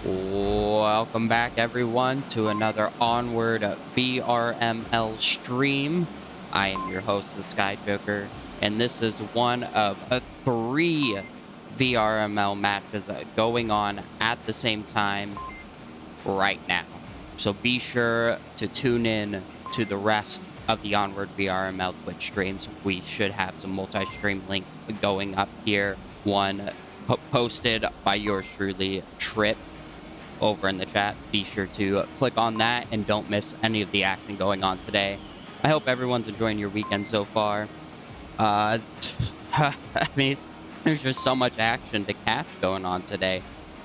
Welcome back, everyone, to another Onward VRML stream. I am your host, TheSkyJoker, and this is one of three VRML matches going on at the same time right now. So be sure to tune in to the rest of the Onward VRML Twitch streams. We should have some multi-stream links going up here. One posted by yours truly, Trip, over in the chat. Be sure to click on that and don't miss any of the action going on today. I hope everyone's enjoying your weekend so far. I mean, there's just so much action to catch going on today.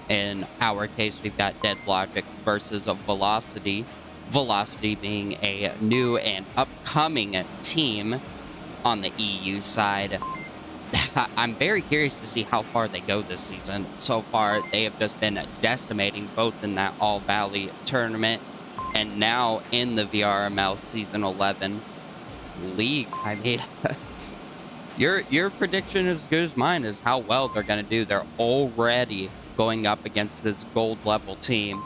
In our case, we've got Dead Logic versus VeLocity. VeLocity being a new and upcoming team on the EU side. I'm very curious to see how far they go this season. So far, they have just been decimating both in that All Valley tournament and now in the VRML Season 11 league. I mean, your prediction is as good as mine is how well they're going to do. They're already going up against this gold level team.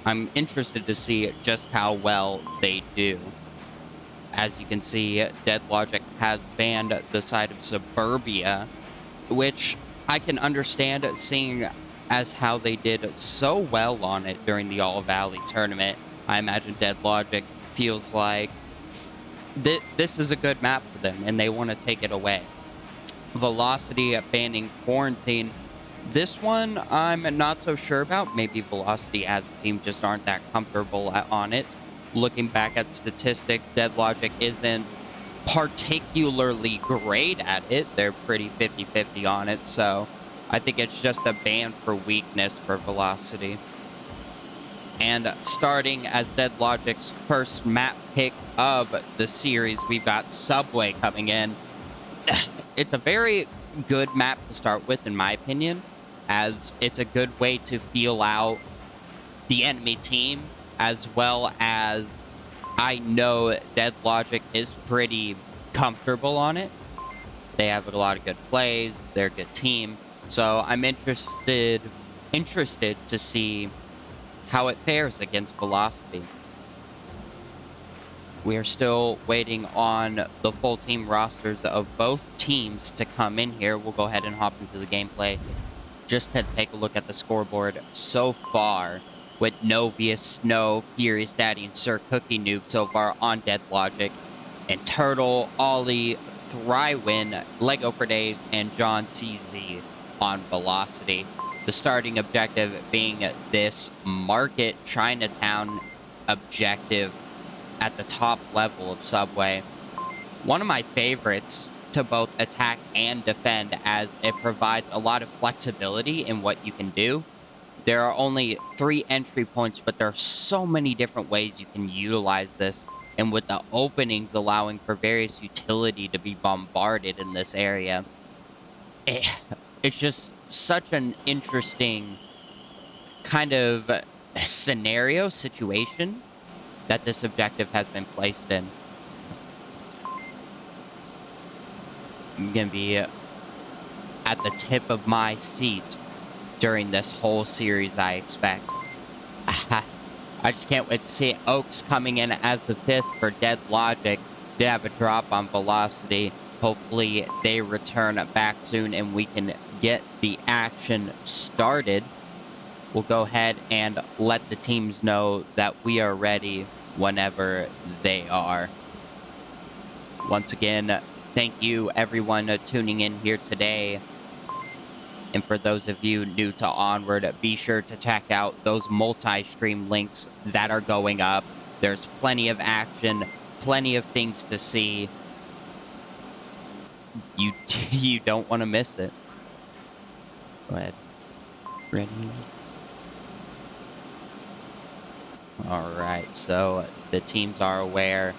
I'm interested to see just how well they do. As you can see, Dead Logic has banned the side of Suburbia, which I can understand, seeing as how they did so well on it during the All Valley tournament. I imagine Dead Logic feels like this is a good map for them, and they want to take it away. VeLocity banning Quarantine. This one I'm not so sure about. Maybe VeLocity as a team just aren't that comfortable on it. Looking back at statistics, Dead Logic isn't particularly great at it. They're pretty 50-50 on it, so I think it's just a ban for weakness for VeLocity. And starting as Dead Logic's first map pick of the series, we've got Subway coming in. It's a very good map to start with, in my opinion, as it's a good way to feel out the enemy team, as well as I know Dead Logic is pretty comfortable on it. They have a lot of good plays, they're a good team, so I'm interested to see how it fares against VeLocity. We are still waiting on the full team rosters of both teams to come in here. We'll go ahead and hop into the gameplay just to take a look at the scoreboard so far, with Novius, Snow, Furious Daddy, and Sir Cookie Noob so far on Dead Logic, and Turtle, Ollie, Thrywin, Lego for Dave, and John CZ on VeLocity. The starting objective being this Market Chinatown objective at the top level of Subway. One of my favorites to both attack and defend, as it provides a lot of flexibility in what you can do. There are only 3 entry points, but there are so many different ways you can utilize this, and with the openings allowing for various utility to be bombarded in this area, it's just such an interesting kind of situation that this objective has been placed in. I'm going to be at the tip of my seat during this whole series, I expect. I just can't wait to see it. Oaks coming in as the 5th for Dead Logic. Did have a drop on VeLocity. Hopefully they return back soon and we can get the action started. We'll go ahead and let the teams know that we are ready whenever they are. Once again, thank you everyone tuning in here today. And for those of you new to Onward, be sure to check out those multi-stream links that are going up. There's plenty of action, plenty of things to see. You don't want to miss it. Go ahead. Ready? Alright, so the teams are aware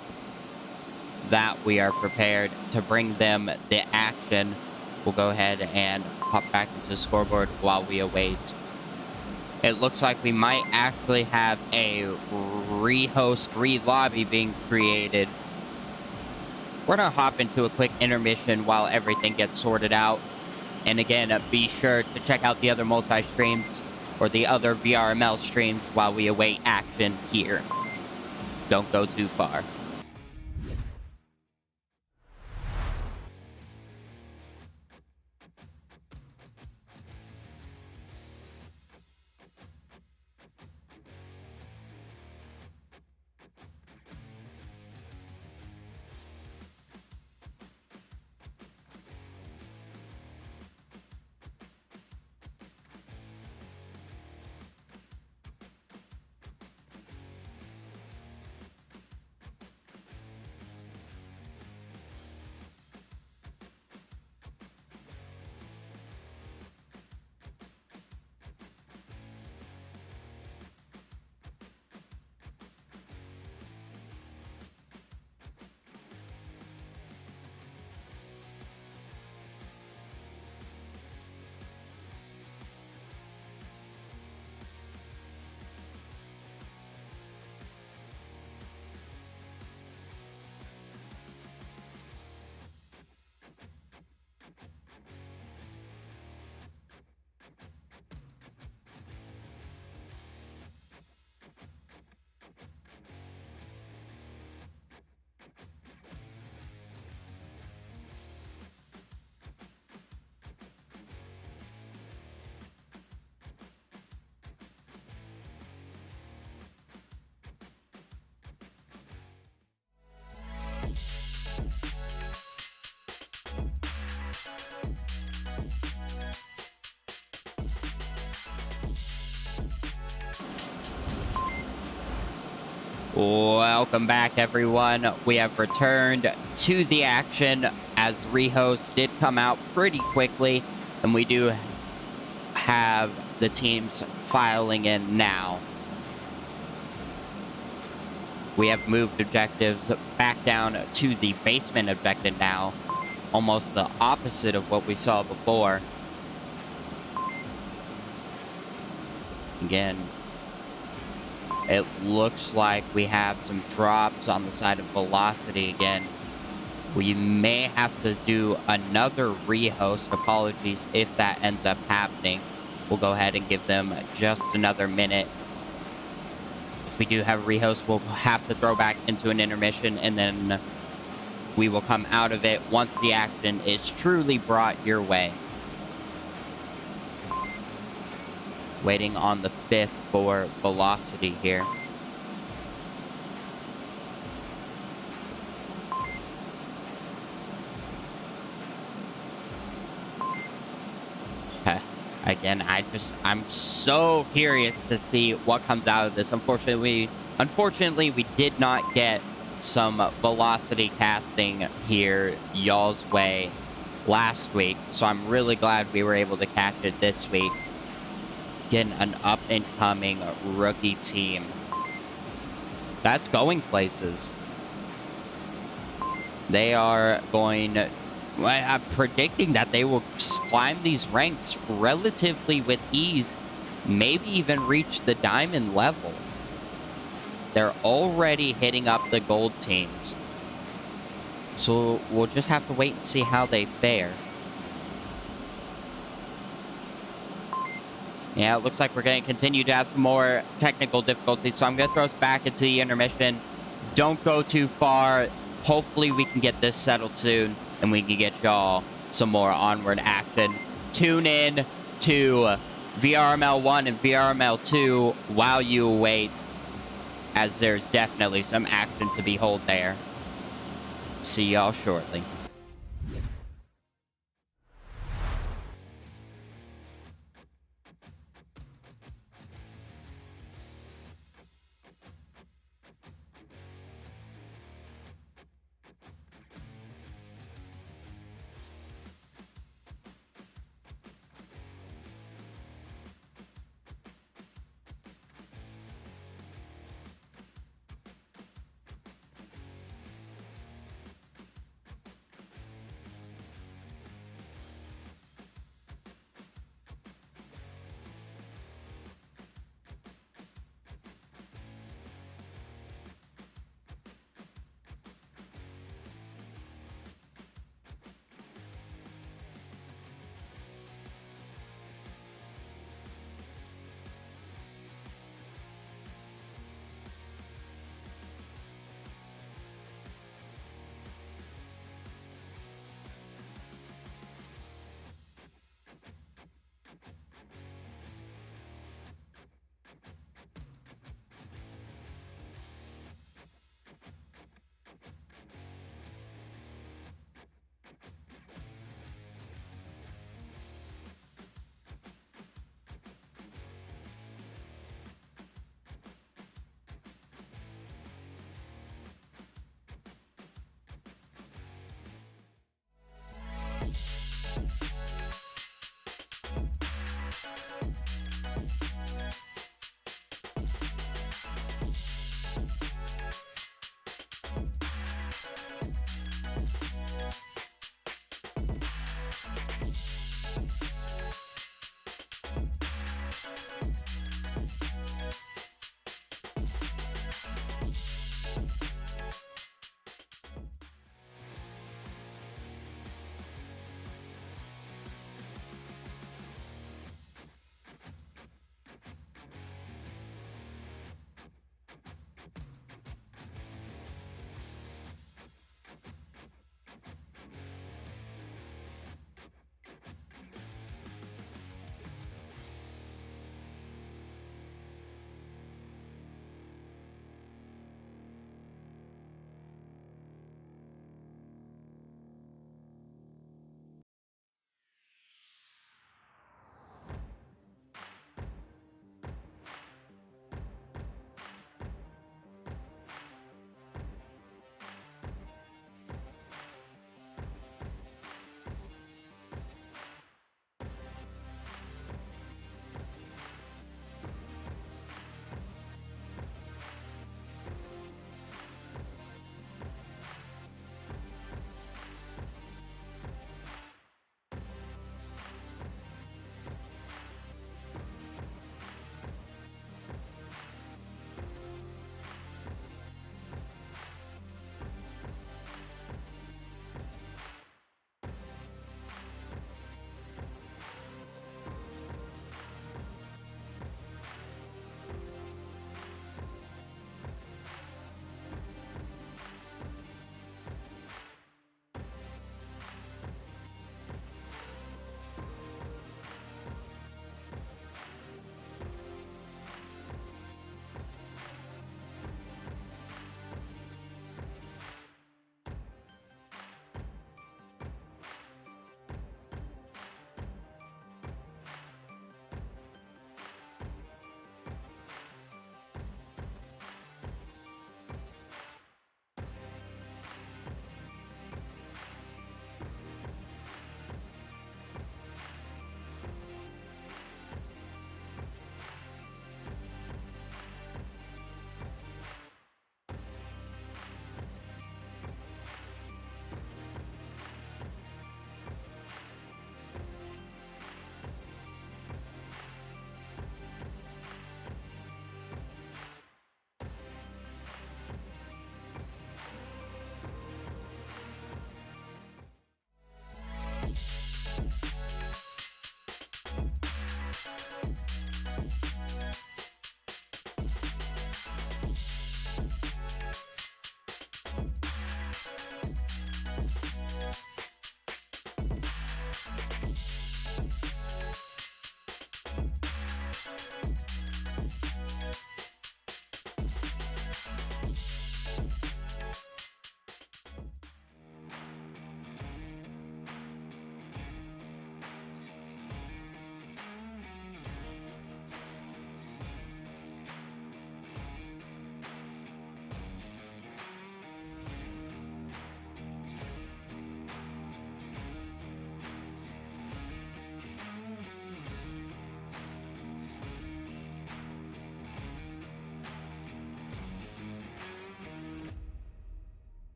that we are prepared to bring them the action. We'll go ahead and hop back into the scoreboard while we await. It looks like we might actually have a re-lobby being created. We're going to hop into a quick intermission while everything gets sorted out. And again, be sure to check out the other multi-streams. or the other VRML streams while we await action here. Don't go too far. Welcome back, everyone. We have returned to the action as rehost did come out pretty quickly, and we do have the teams filing in now. We have moved objectives back down to the basement objective now, almost the opposite of what we saw before. Again, it looks like we have some drops on the side of VeLocity again. We may have to do another rehost. Apologies if that ends up happening. We'll go ahead and give them just another minute. If we do have a rehost, we'll have to throw back into an intermission, and then we will come out of it once the action is truly brought your way. Waiting on the 5th for VeLocity here. Again, I'm so curious to see what comes out of this. Unfortunately, we did not get some VeLocity casting here y'all's way last week, so I'm really glad we were able to catch it this week. Getting an up-and-coming rookie team. That's going places. They are going... I'm predicting that they will climb these ranks relatively with ease, maybe even reach the diamond level. They're already hitting up the gold teams. So we'll just have to wait and see how they fare. Yeah, it looks like we're going to continue to have some more technical difficulties, so I'm going to throw us back into the intermission. Don't go too far. Hopefully we can get this settled soon, and we can get y'all some more Onward action. Tune in to VRML 1 and VRML 2 while you wait, as there's definitely some action to behold there. See y'all shortly.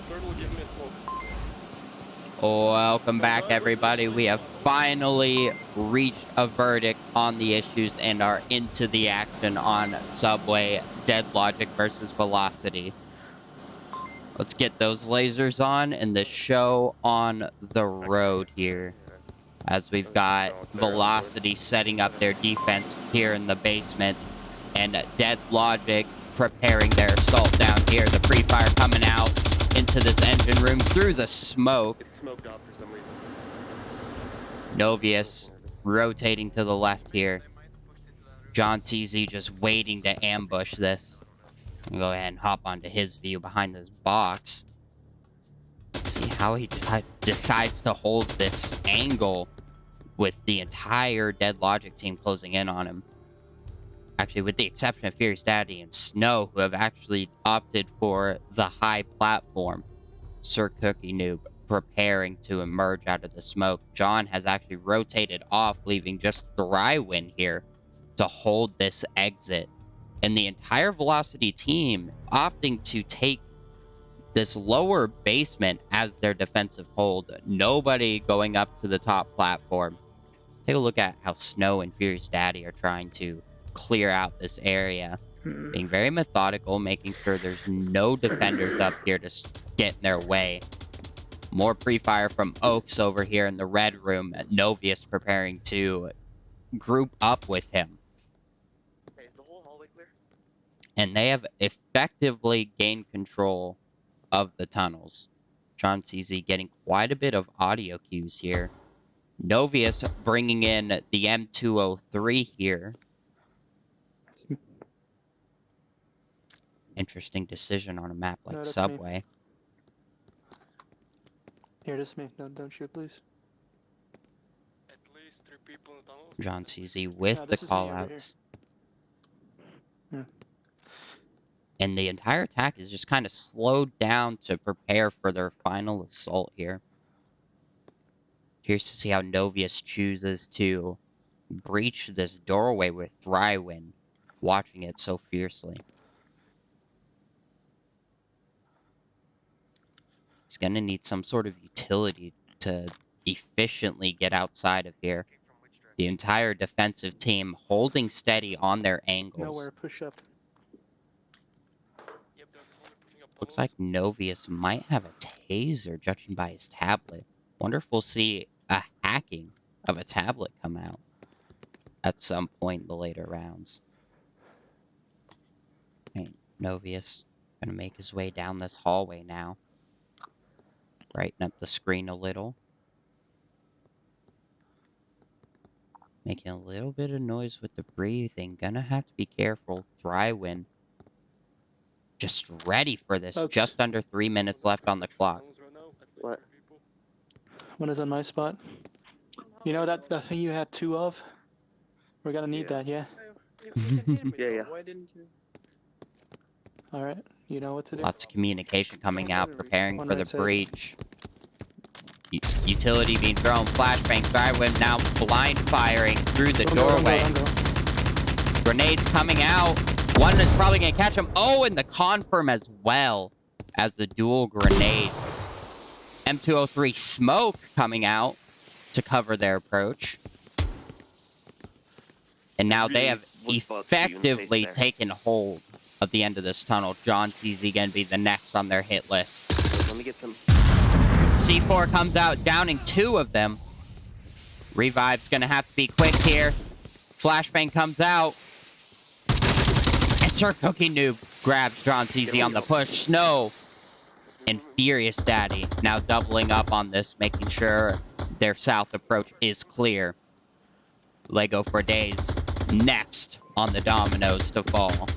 Turtle, give me a smoke. Welcome back, everybody. We have finally reached a verdict on the issues and are into the action on Subway Dead Logic versus VeLocity. Let's get those lasers on and the show on the road here. As we've got VeLocity setting up their defense here in the basement, and Dead Logic preparing their assault down here. The pre-fire coming out into this engine room through the smoke. It's smoked out for some reason. Novius rotating to the left here. John CZ just waiting to ambush this. I'll go ahead and hop onto his view behind this box. See how he decides to hold this angle with the entire Dead Logic team closing in on him. Actually, with the exception of Furious Daddy and Snow, who have actually opted for the high platform. Sir Cookie Noob preparing to emerge out of the smoke. John has actually rotated off, leaving just Thrywin here to hold this exit. And the entire VeLocity team opting to take this lower basement as their defensive hold. Nobody going up to the top platform. Take a look at how Snow and Furious Daddy are trying to clear out this area. Being very methodical, making sure there's no defenders up here to get in their way. More pre-fire from Oaks over here in the red room. Novius preparing to group up with him. Hey, is the whole hallway clear? And they have effectively gained control of the tunnels. John CZ getting quite a bit of audio cues here. Novius bringing in the M203 here. Interesting decision on a map like Subway. Me. Here, this is me. Don't shoot, please. At least 3 people in the tunnels. John CZ with the callouts. Yeah. And the entire attack is just kind of slowed down to prepare for their final assault here. Curious to see how Novius chooses to breach this doorway with Thrywin, watching it so fiercely. He's going to need some sort of utility to efficiently get outside of here. The entire defensive team holding steady on their angles. Nowhere, push up. Yep, they're slowly pushing up Looks tunnels. like Novius might have a taser, judging by his tablet. Wonder if we'll see a hacking of a tablet come out at some point in the later rounds. Right, Novius gonna make his way down this hallway now. Brighten up the screen a little. Making a little bit of noise with the breathing. Gonna have to be careful. Thrywin just ready for this. Folks. Just under 3 minutes left on the clock. Tunnels right now, at least What? 3 people. One is on my spot. You know that thing you had 2 of? We're gonna need Yeah. that, yeah? You can hear me, Yeah, though. yeah. Why didn't you? Alright, you know what to do. Lots of communication coming out, preparing One for the right side. breach. Utility being thrown, flashbang, Thrywin now blind firing through the Don't go, don't go, doorway. don't go. Grenades coming out. One is probably gonna catch him. Oh, and the confirm as well as the dual grenade. M203 smoke coming out to cover their approach. And now they have Really would fuck you in the face effectively there. taken hold of the end of this tunnel. John CZ gonna be the next on their hit list. Let me get some. C4 comes out, downing 2 of them. Revive's gonna have to be quick here. Flashbang comes out. And Sir Cookie Noob grabs John CZ on the push. Snow and Furious Daddy now doubling up on this, making sure their south approach is clear. Lego for Days next on the dominoes to fall.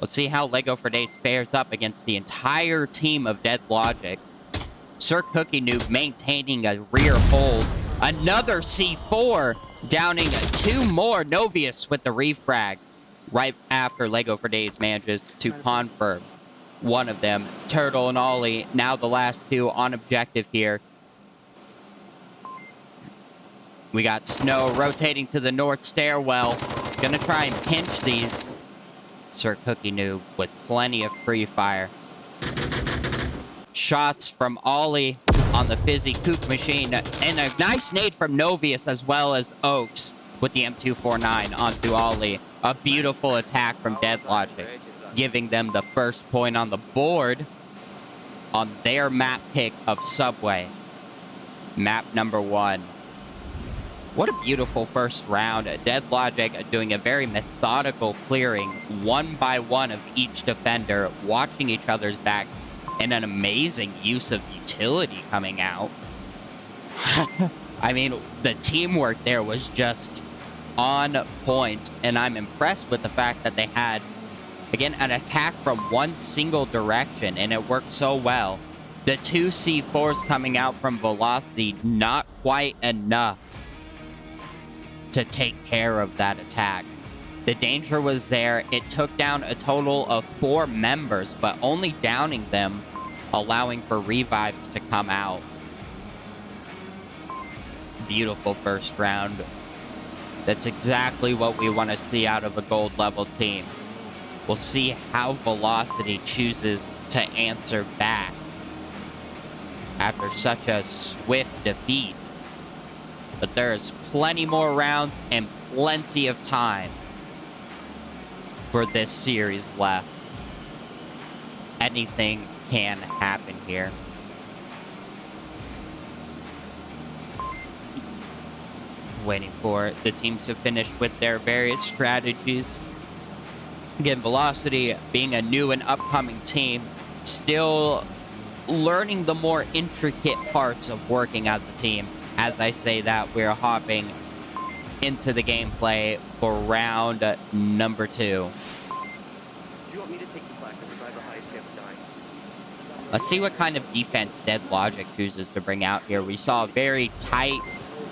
Let's see how Lego for Days fares up against the entire team of Dead Logic. Sir Cookie Noob maintaining a rear hold. Another C4 downing 2 more. Novius with the refrag right after Lego for Days manages to confirm one of them. Turtle and Ollie, now the last 2 on objective here. We got Snow rotating to the north stairwell. Gonna try and pinch these. Sir Cookie Noob with plenty of free fire. Shots from Ollie on the Fizzy Kook machine. And a nice nade from Novius as well as Oaks with the M249 onto Ollie. A beautiful attack from Dead Logic, giving them the first point on the board on their map pick of Subway. Map number 1. What a beautiful first round. Dead Logic doing a very methodical clearing, 1 by 1 of each defender, watching each other's back, and an amazing use of utility coming out. I mean, the teamwork there was just on point, and I'm impressed with the fact that they had, again, an attack from one single direction, and it worked so well. The 2 C4s coming out from VeLocity, not quite enough to take care of that attack. The danger was there. It took down a total of 4 members, but only downing them, allowing for revives to come out. Beautiful first round. That's exactly what we want to see out of a gold level team. We'll see how VeLocity chooses to answer back after such a swift defeat. But there's plenty more rounds and plenty of time for this series left. Anything can happen here. Waiting for the teams to finish with their various strategies. Again, VeLocity being a new and upcoming team, still learning the more intricate parts of working as a team. As I say that, we're hopping into the gameplay for round number 2. Do you want me to take the flag because I have the highest chance of dying? Let's see what kind of defense Dead Logic chooses to bring out here. We saw a very tight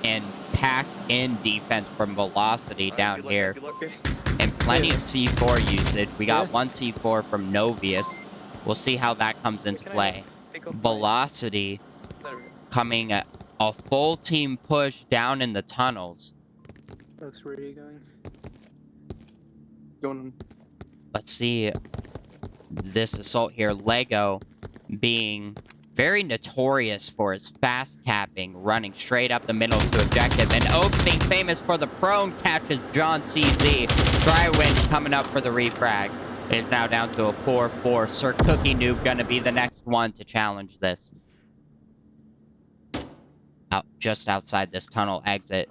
and packed in defense from VeLocity down here. Good luck, And plenty of C4 usage. We got Yeah. 1 C4 from Novius. We'll see how that comes into Can I play. take off my VeLocity letter? coming a full team push down in the tunnels. Oaks, where are you going? Going. Let's see this assault here. Lego being very notorious for his fast capping, running straight up the middle to objective, and Oaks being famous for the prone catches John CZ. Drywin coming up for the refrag. It is now down to a 4-4. Sir Cookie Noob gonna be the next one to challenge this. Out just outside this tunnel exit.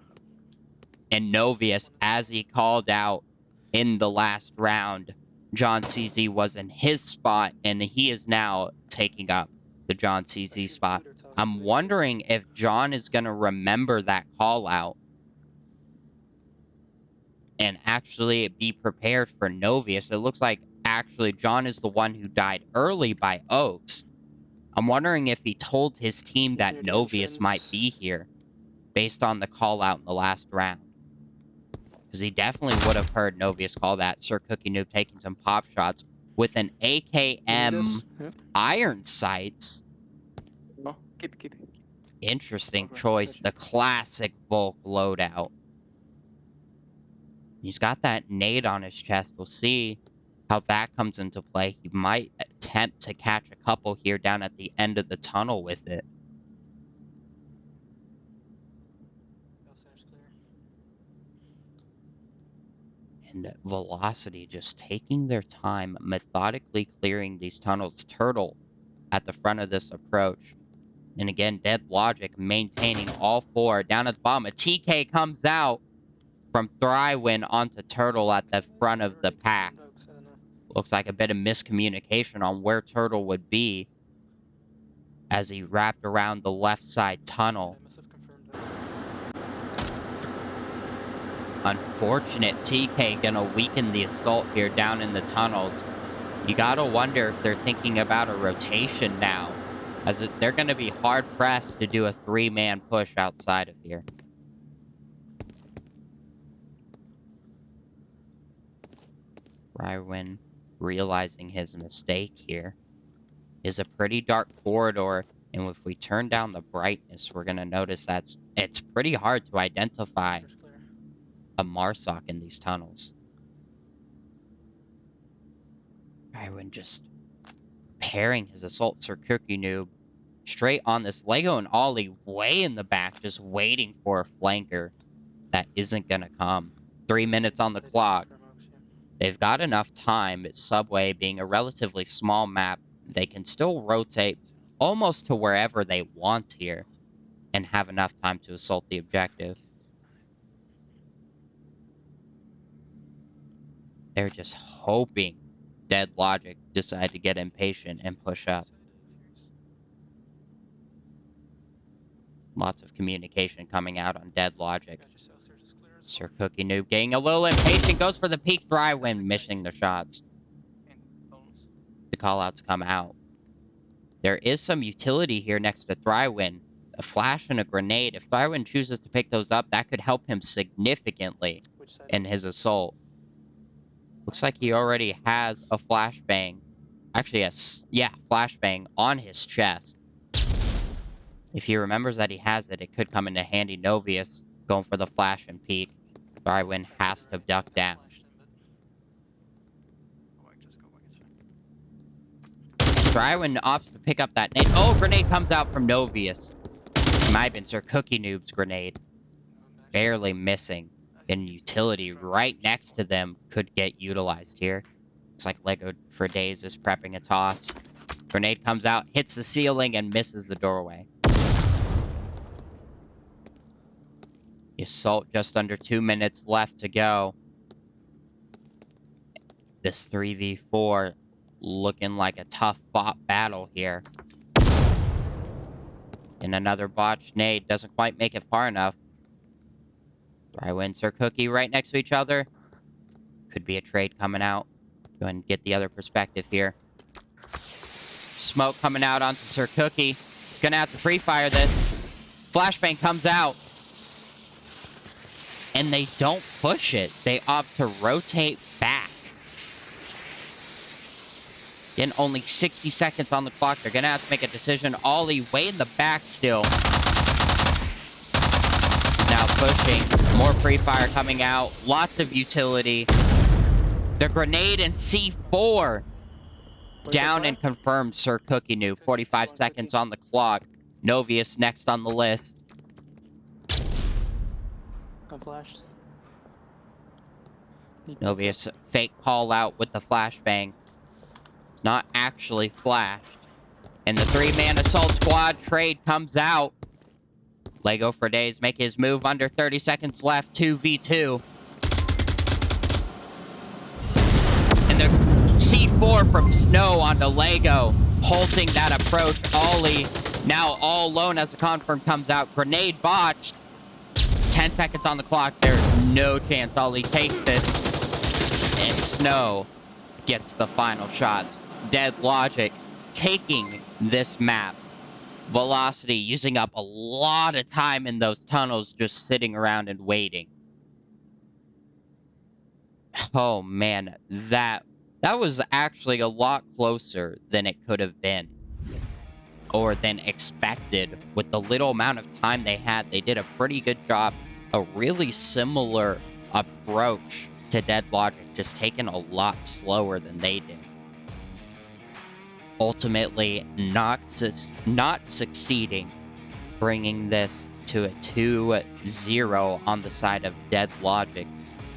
And Novius, as he called out in the last round, John CZ was in his spot, and he is now taking up the John CZ spot. I'm wondering if John is going to remember that call out and actually be prepared for Novius. It looks like actually John is the one who died early by Oaks. I'm wondering if he told his team that Novius might be here based on the call out in the last round. Because he definitely would have heard Novius call that. Sir Cookie Noob taking some pop shots with an AKM iron sights. Oh, keep it. Interesting Okay, choice. gotcha. The classic Volk loadout. He's got that nade on his chest. We'll see how that comes into play. He might attempt to catch a couple here down at the end of the tunnel with it. And VeLocity just taking their time, methodically clearing these tunnels. Turtle at the front of this approach. And again, Dead Logic maintaining all 4. Down at the bottom, a TK comes out from Thrywin onto Turtle at the front of the pack. Looks like a bit of miscommunication on where Turtle would be as he wrapped around the left side tunnel. Unfortunate TK gonna weaken the assault here down in the tunnels. You gotta wonder if they're thinking about a rotation now, as they're gonna be hard pressed to do a 3-man push outside of here. Rywin realizing his mistake here. Is a pretty dark corridor, and if we turn down the brightness, we're gonna notice it's pretty hard to identify a Marsoc in these tunnels. Rywin just pairing his assault Sir Cookie Noob straight on this Lego and Ollie way in the back, just waiting for a flanker that isn't gonna come. 3 minutes on the clock. They've got enough time. It's Subway being a relatively small map. They can still rotate almost to wherever they want here and have enough time to assault the objective. They're just hoping Dead Logic decide to get impatient and push up. Lots of communication coming out on Dead Logic. Sir Cookie Noob getting a little impatient, goes for the peak. Thrywin missing the shots. The callouts come out. There is some utility here next to Thrywin. A flash and a grenade. If Thrywin chooses to pick those up, that could help him significantly in his assault. Looks like he already has a flashbang. Actually, flashbang on his chest. If he remembers that he has it, it could come into handy. Novius going for the flash and peek. Thrywin has to duck down. Thrywin opts to pick up that nade. Oh, grenade comes out from Novius. It might have been Sir Cookie Noob's grenade. Barely missing. And utility right next to them could get utilized here. Looks like Lego for Days is prepping a toss. Grenade comes out, hits the ceiling, and misses the doorway. The assault just under 2 minutes left to go. This 3v4 looking like a tough fought battle here. And another botched nade doesn't quite make it far enough. Thrywin, Sir Cookie right next to each other. Could be a trade coming out. Go ahead and get the other perspective here. Smoke coming out onto Sir Cookie. He's gonna have to free fire this. Flashbang comes out. And they don't push it. They opt to rotate back Again, only 60 seconds on the clock. They're going to have to make a decision. Ollie way in the back still. Now pushing. More free fire coming out. Lots of utility. The grenade and C4. Down and confirmed Sir Cookie New. 45 seconds on the clock. Novius next on the list. I'm flashed. Novius fake call out with the flashbang. It's not actually flashed. And the 3-man assault squad trade comes out. Lego for days make his move under 30 seconds left. 2v2. And the C4 from Snow onto Lego. Halting that approach. Ollie now all alone as the confirm comes out. Grenade botched. 10 seconds on the clock. There's no chance Ollie takes this. And Snow gets the final shots. Dead Logic taking this map. VeLocity using up a lot of time in those tunnels just sitting around and waiting. Oh man, that was actually a lot closer than it could have been. Or than expected. With the little amount of time they had, they did a pretty good job. A really similar approach to Dead Logic, just taken a lot slower than they did. Ultimately, not succeeding, bringing this to a 2-0 on the side of Dead Logic.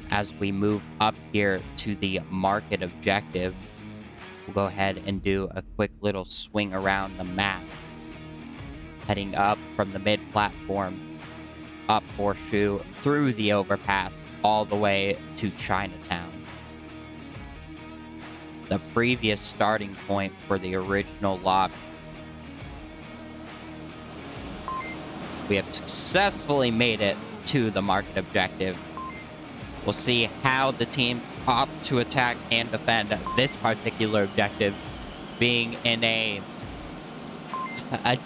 As we move up here to the market objective, we'll go ahead and do a quick little swing around the map. Heading up from the mid-platform, up Horseshoe, through the overpass, all the way to Chinatown. The previous starting point for the original lobby. We have successfully made it to the market objective. We'll see how the teams opt to attack and defend this particular objective, being in a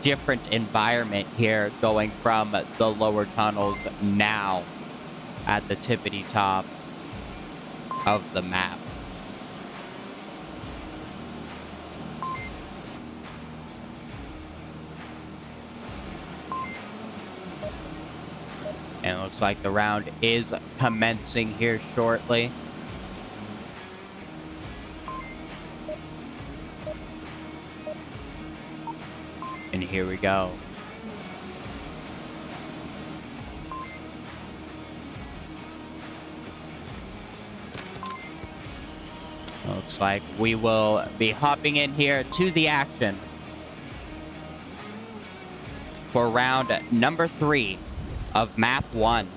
different environment here, going from the lower tunnels now at the tippity top of the map. And it looks like the round is commencing here shortly. And here we go. Looks like we will be hopping in here to the action for round number 3 of map 1.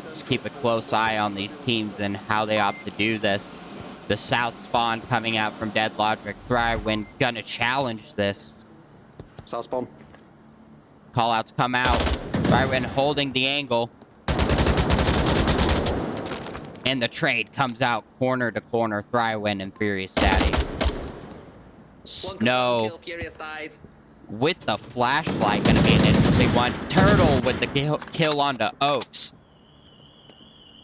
Let's keep a close eye on these teams and how they opt to do this. The south spawn coming out from Dead Logic. Thrywind gonna challenge this. South spawn. Callouts come out. Thrywind holding the angle. And the trade comes out corner to corner. Thrywind and Furious Daddy. Snow with the flashlight, gonna be an interesting one. Turtle with the kill onto Oaks.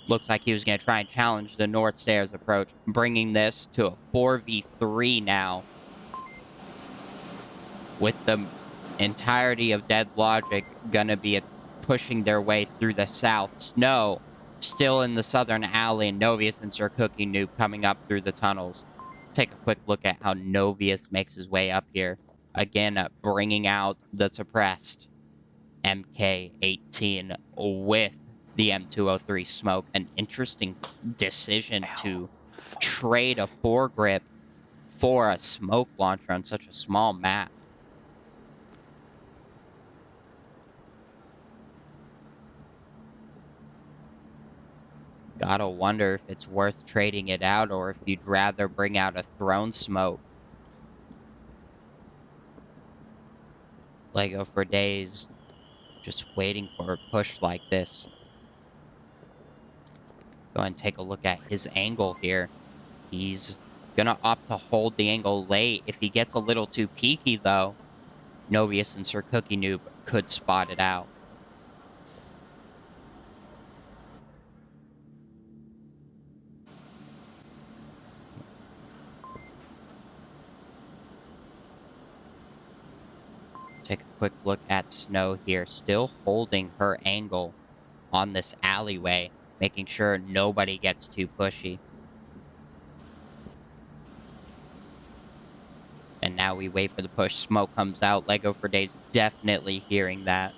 Looks like he was gonna try and challenge the North Stairs approach, bringing this to a 4v3 now. With the entirety of Dead Logic gonna be pushing their way through the south. Snow still in the southern alley, and Novius and Sir Cookie Noob coming up through the tunnels. Take a quick look at how Novius makes his way up here. Again, bringing out the suppressed MK18 with the M203 smoke. An interesting decision to trade a foregrip for a smoke launcher on such a small map. Gotta wonder if it's worth trading it out or if you'd rather bring out a throne smoke. Lego for days, just waiting for a push like this. Go ahead and take a look at his angle here. He's gonna opt to hold the angle late. If he gets a little too peeky though, Novius and Sir Cookie Noob could spot it out. Take a quick look at Snow here, still holding her angle on this alleyway, making sure nobody gets too pushy. And now we wait for the push. Smoke comes out. Lego for Days definitely hearing that.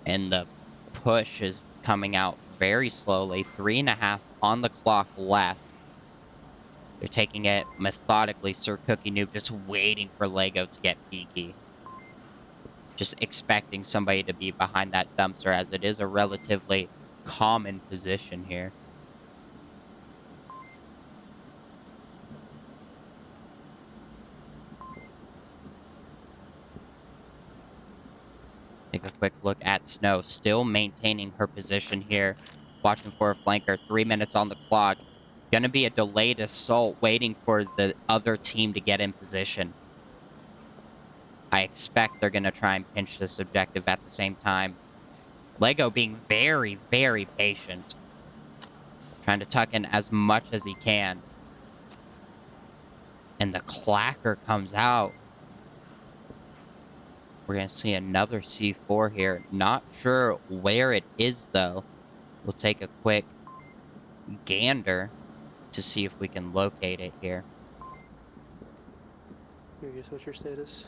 And the push is coming out very slowly. 3.5 on the clock left. They're taking it methodically. Sir Cookie Noob just waiting for Lego to get peaky. Just expecting somebody to be behind that dumpster, as it is a relatively common position here. Take a quick look at Snow, still maintaining her position here. Watching for a flanker, 3 minutes on the clock. Gonna be a delayed assault, waiting for the other team to get in position. I expect they're gonna try and pinch this objective at the same time. Lego being very, very patient. Trying to tuck in as much as he can. And the clacker comes out. We're going to see another C4 here. Not sure where it is, though. We'll take a quick gander to see if we can locate it here. Curious, what's your status?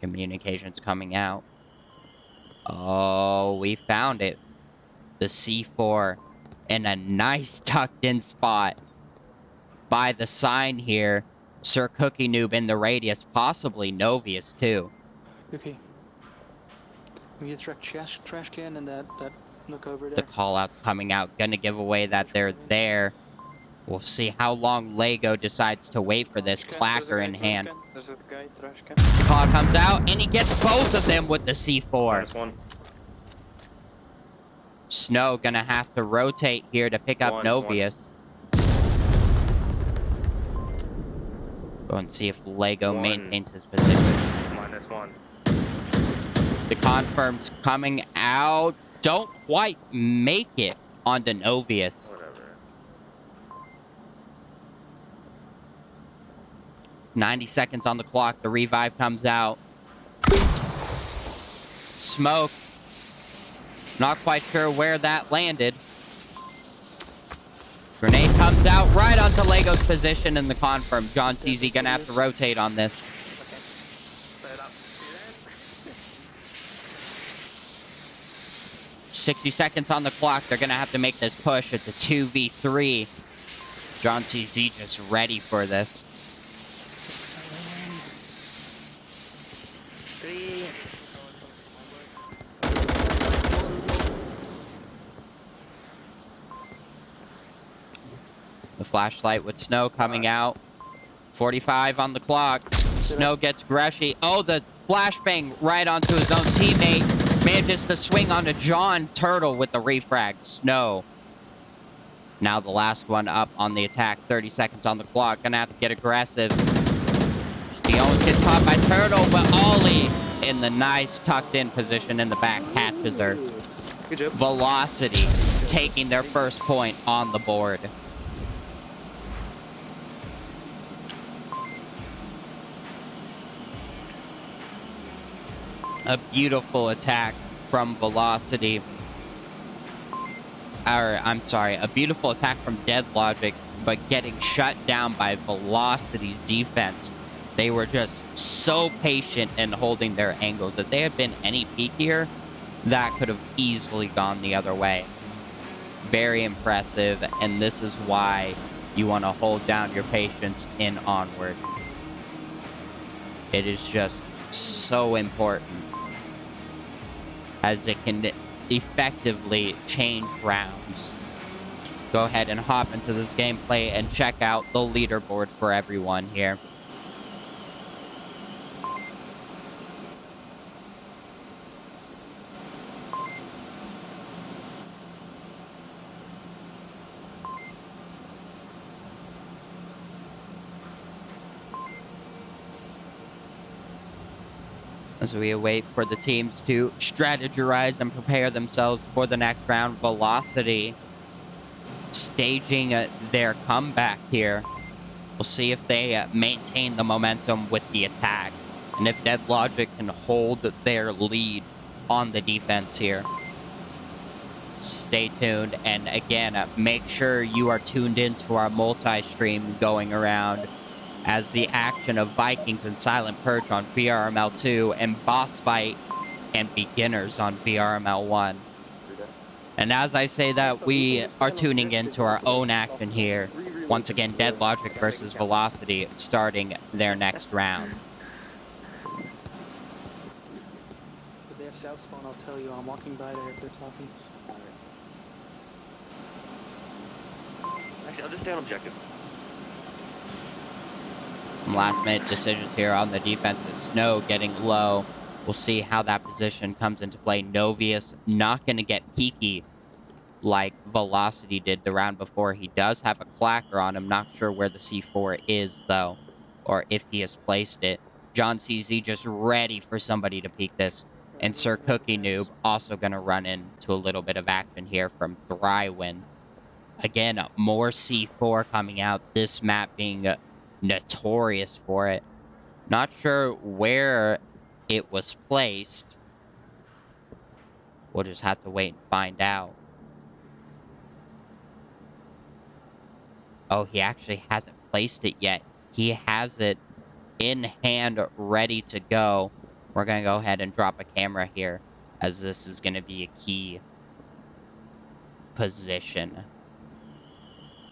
Communications coming out. Oh, we found it. The C4 in a nice tucked in spot by the sign here. Sir Cookie Noob in the radius, possibly Novius too. Okay. We get trash can and that look over The there. call out's coming out, gonna give away that they're there. We'll see how long Lego decides to wait for this clacker in hand. There's a guy, trash can. The call comes out, and he gets both of them with the C4. -1. Snow gonna have to rotate here to pick up One. Novius. Go and see if Lego One. maintains his position. -1. The confirm's coming out. Don't quite make it onto Novius. Whatever. 90 seconds on the clock. The revive comes out. Smoke. Not quite sure where that landed. Grenade comes out right onto Lego's position in the confirm. John CZ gonna have to rotate on this. Set up. 60 seconds on the clock. They're gonna have to make this push. It's a 2v3. John CZ just ready for this. 3. The flashlight with Snow coming out. 45 on the clock. Snow gets Greshy. Oh, the flashbang right onto his own teammate. Manages to swing onto John Turtle with the refrag. Snow. Now the last one up on the attack. 30 seconds on the clock. Gonna have to get aggressive. He almost gets caught by Turtle, but Ollie in the nice tucked in position in the back catches her. Good job. VeLocity taking their first point on the board. A beautiful attack from VeLocity. Or, I'm sorry, a beautiful attack from Dead Logic, but getting shut down by VeLocity's defense. They were just so patient in holding their angles. If they had been any peakier, that could have easily gone the other way. Very impressive, and this is why you want to hold down your patience in Onward. It is just so important, as it can effectively change rounds. Go ahead and hop into this gameplay and check out the leaderboard for everyone here. As we await for the teams to strategize and prepare themselves for the next round, VeLocity staging their comeback here. We'll see if they maintain the momentum with the attack and if DeadLogic can hold their lead on the defense here. Stay tuned, and again, make sure you are tuned into our multi-stream going around as the action of Vikings and Silent Purge on VRML 2 and Boss Fight and Beginners on VRML 1. And as I say that, we are tuning into our own action here. Once again, DeadLogic versus VeLocity starting their next round. If they have south spawn, I'll tell you. I'm walking by there if they're talking. Actually, I'll just stay on objective. Some last minute decisions here on the defense is Snow getting low. We'll see how that position comes into play. Novius not going to get peaky like VeLocity did the round before. He does have a clacker on him. Not sure where the C4 is, though, or if he has placed it. John CZ just ready for somebody to peek this. And Sir Cookie Noob also going to run into a little bit of action here from Thrywin. Again, more C4 coming out. This map being notorious for it. Not sure where it was placed. We'll just have to wait and find out. Oh, he actually hasn't placed it yet. He has it in hand, ready to go. We're going to go ahead and drop a camera here, as this is going to be a key position.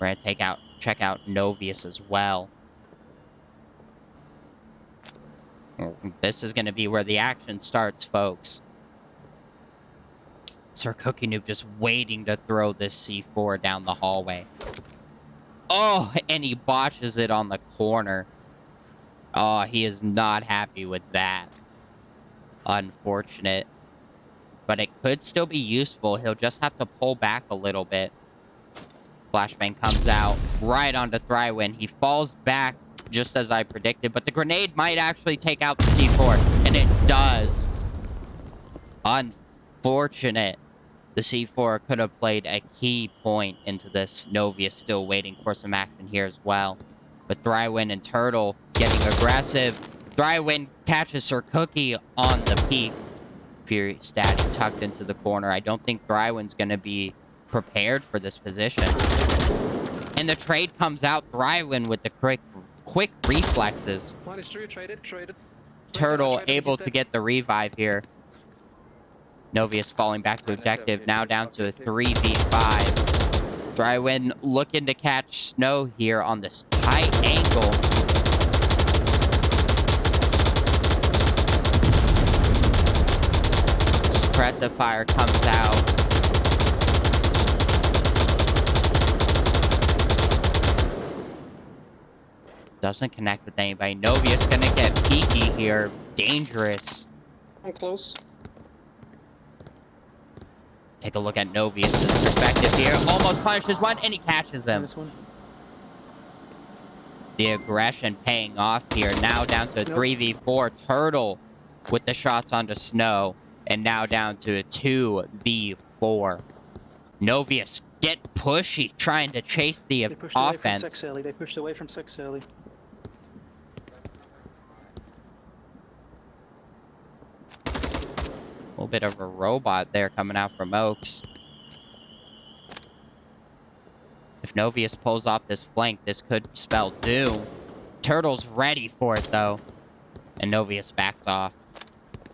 We're going to check out Novius as well. This is going to be where the action starts, folks. Sir Cookie Noob just waiting to throw this C4 down the hallway. Oh, and he botches it on the corner. Oh, he is not happy with that. Unfortunate. But it could still be useful. He'll just have to pull back a little bit. Flashbang comes out right onto Thrywin. He falls back just as I predicted, but the grenade might actually take out the C4, and it does. Unfortunate. The C4 could have played a key point into this. Novius still waiting for some action here as well. But Thrywin and Turtle getting aggressive. Thrywin catches Sir Cookie on the peak. Fury Stat tucked into the corner. I don't think Thrywin's going to be prepared for this position. And the trade comes out. Thrywin with the quick reflexes. -3, traded. Turtle able to get the revive here. Novius falling back to objective. Now down to a 3v5. Thrywin looking to catch Snow here on this tight angle. Suppressive fire comes out. Doesn't connect with anybody. Novius gonna get peaky here. Dangerous. I'm close. Take a look at Novius' perspective here. Almost punishes one, and he catches him. The aggression paying off here. Now down to a 3v4. Turtle with the shots onto Snow. And now down to a 2v4. Novius, get pushy, trying to chase the offense. They pushed away from Sex Alley. A little bit of a robot there coming out from Oaks. If Novius pulls off this flank, this could spell doom. Turtle's ready for it, though. And Novius backs off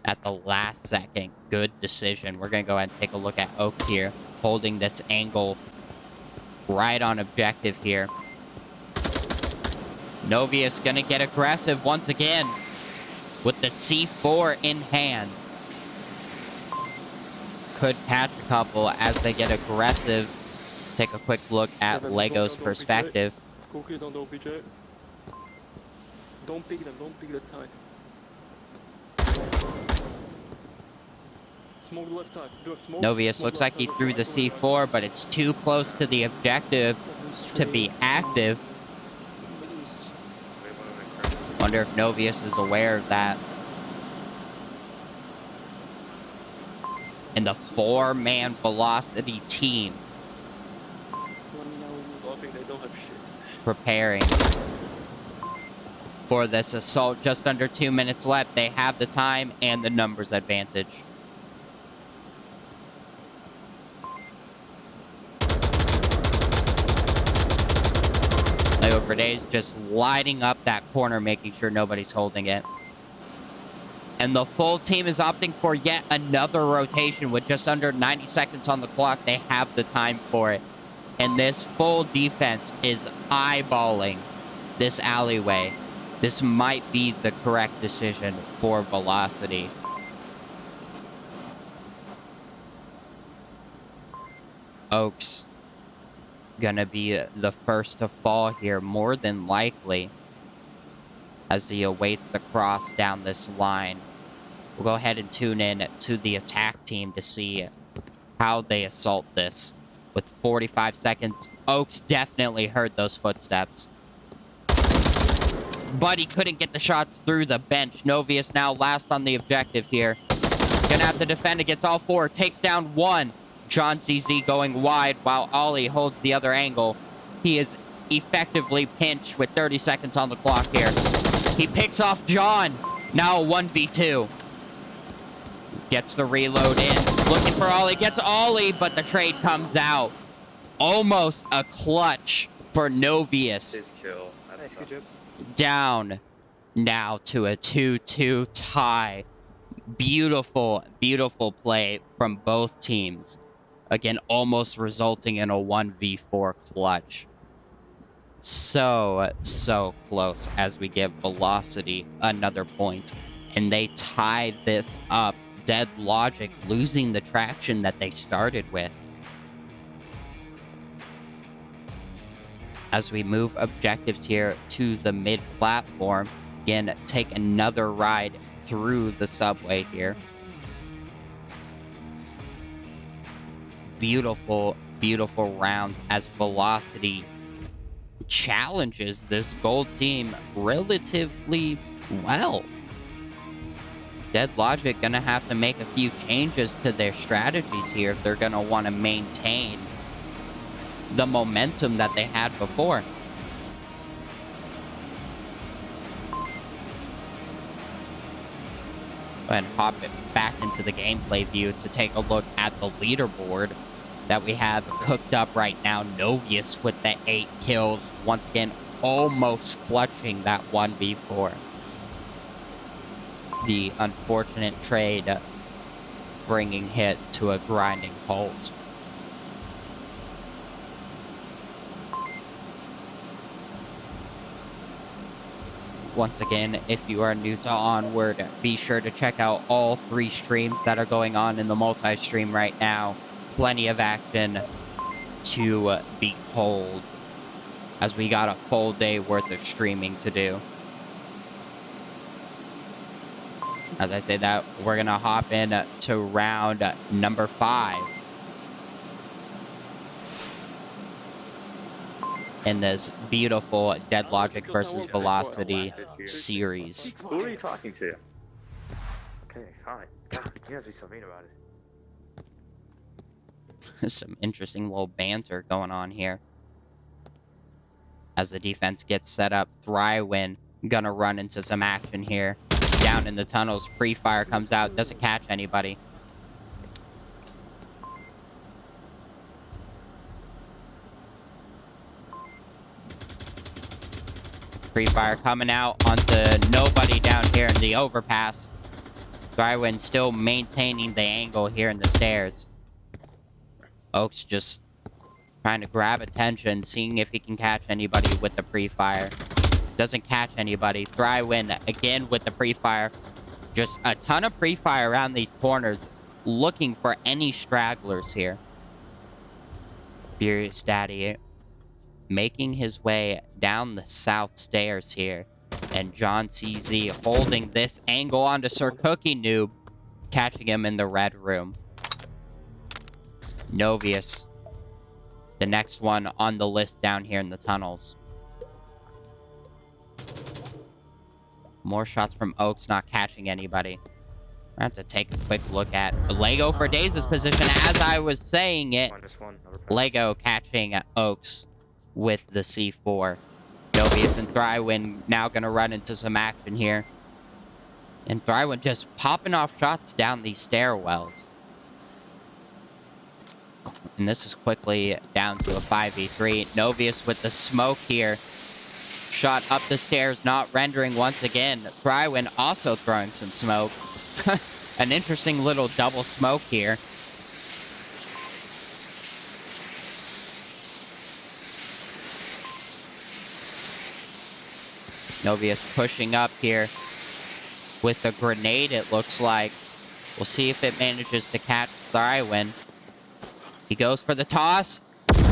at the last second. Good decision. We're going to go ahead and take a look at Oaks here, holding this angle right on objective here. Novius going to get aggressive once again with the C4 in hand. Could catch a couple as they get aggressive. Take a quick look at Lego's perspective. Cookie's on the OPJ. Don't pick them, don't pick that side. Smoke the left side. Do a smoke. Novius looks like he threw the C4, but it's too close to the objective to be active. Wonder if Novius is aware of that. And the 4-man VeLocity team Let me know when you. Hoping they don't have shit. preparing for this assault. Just under 2 minutes left. They have the time and the numbers advantage. Leo Verde's just lighting up that corner, making sure nobody's holding it. And the full team is opting for yet another rotation with just under 90 seconds on the clock. They have the time for it. And this full defense is eyeballing this alleyway. This might be the correct decision for VeLocity. Oaks gonna be the first to fall here, more than likely, as he awaits the cross down this line. We'll go ahead and tune in to the attack team to see how they assault this. With 45 seconds, Oaks definitely heard those footsteps. But he couldn't get the shots through the bench. Novius now last on the objective here. Gonna have to defend against all four. Takes down one. John CZ going wide while Ollie holds the other angle. He is effectively pinched with 30 seconds on the clock here. He picks off John. Now a 1v2. Gets the reload in. Looking for Ollie. Gets Ollie, but the trade comes out. Almost a clutch for Novius. His kill. Nice, good job. Down now to a 2-2 tie. Beautiful, beautiful play from both teams. Again, almost resulting in a 1v4 clutch. So close as we give VeLocity another point. And they tie this up. Dead Logic losing the traction that they started with. As we move objectives here to the mid-platform, again, take another ride through the subway here. Beautiful, beautiful round as VeLocity challenges this gold team relatively well. Dead Logic gonna have to make a few changes to their strategies here if they're gonna want to maintain the momentum that they had before. Go ahead and hop it back into the gameplay view to take a look at the leaderboard that we have cooked up right now. Novius with the 8 kills, once again almost clutching that 1v4. The unfortunate trade bringing hit to a grinding halt. Once again, if you are new to Onward, be sure to check out all 3 streams that are going on in the multi-stream right now. Plenty of action to behold, as we got a full day worth of streaming to do. As I say that, we're gonna hop in to round number 5 in this beautiful Dead Logic versus VeLocity series. Who are you talking to? Okay, fine. God, you guys be so mean about it. Some interesting little banter going on here. As the defense gets set up, Thrywin gonna run into some action here. Down in the tunnels, Free Fire comes out, doesn't catch anybody. Free Fire coming out onto nobody down here in the overpass. Thrywin still maintaining the angle here in the stairs. Oaks just trying to grab attention, seeing if he can catch anybody with the pre-fire. Doesn't catch anybody. Thrywin again with the pre-fire. Just a ton of pre-fire around these corners, looking for any stragglers here. Furious Daddy making his way down the south stairs here. And John CZ holding this angle onto Sir Cookie Noob, catching him in the red room. Novius, the next one on the list down here in the tunnels. More shots from Oaks, not catching anybody. I have to take a quick look at Lego for Days' position. As I was saying it, -1. Never pass. Lego catching Oaks with the C4. Novius and Thrywind now going to run into some action here. And Thrywind just popping off shots down these stairwells. And this is quickly down to a 5v3. Novius with the smoke here. Shot up the stairs, not rendering once again. Thrywind also throwing some smoke. An interesting little double smoke here. Novius pushing up here with a grenade, it looks like. We'll see if it manages to catch Thrywind. He goes for the toss.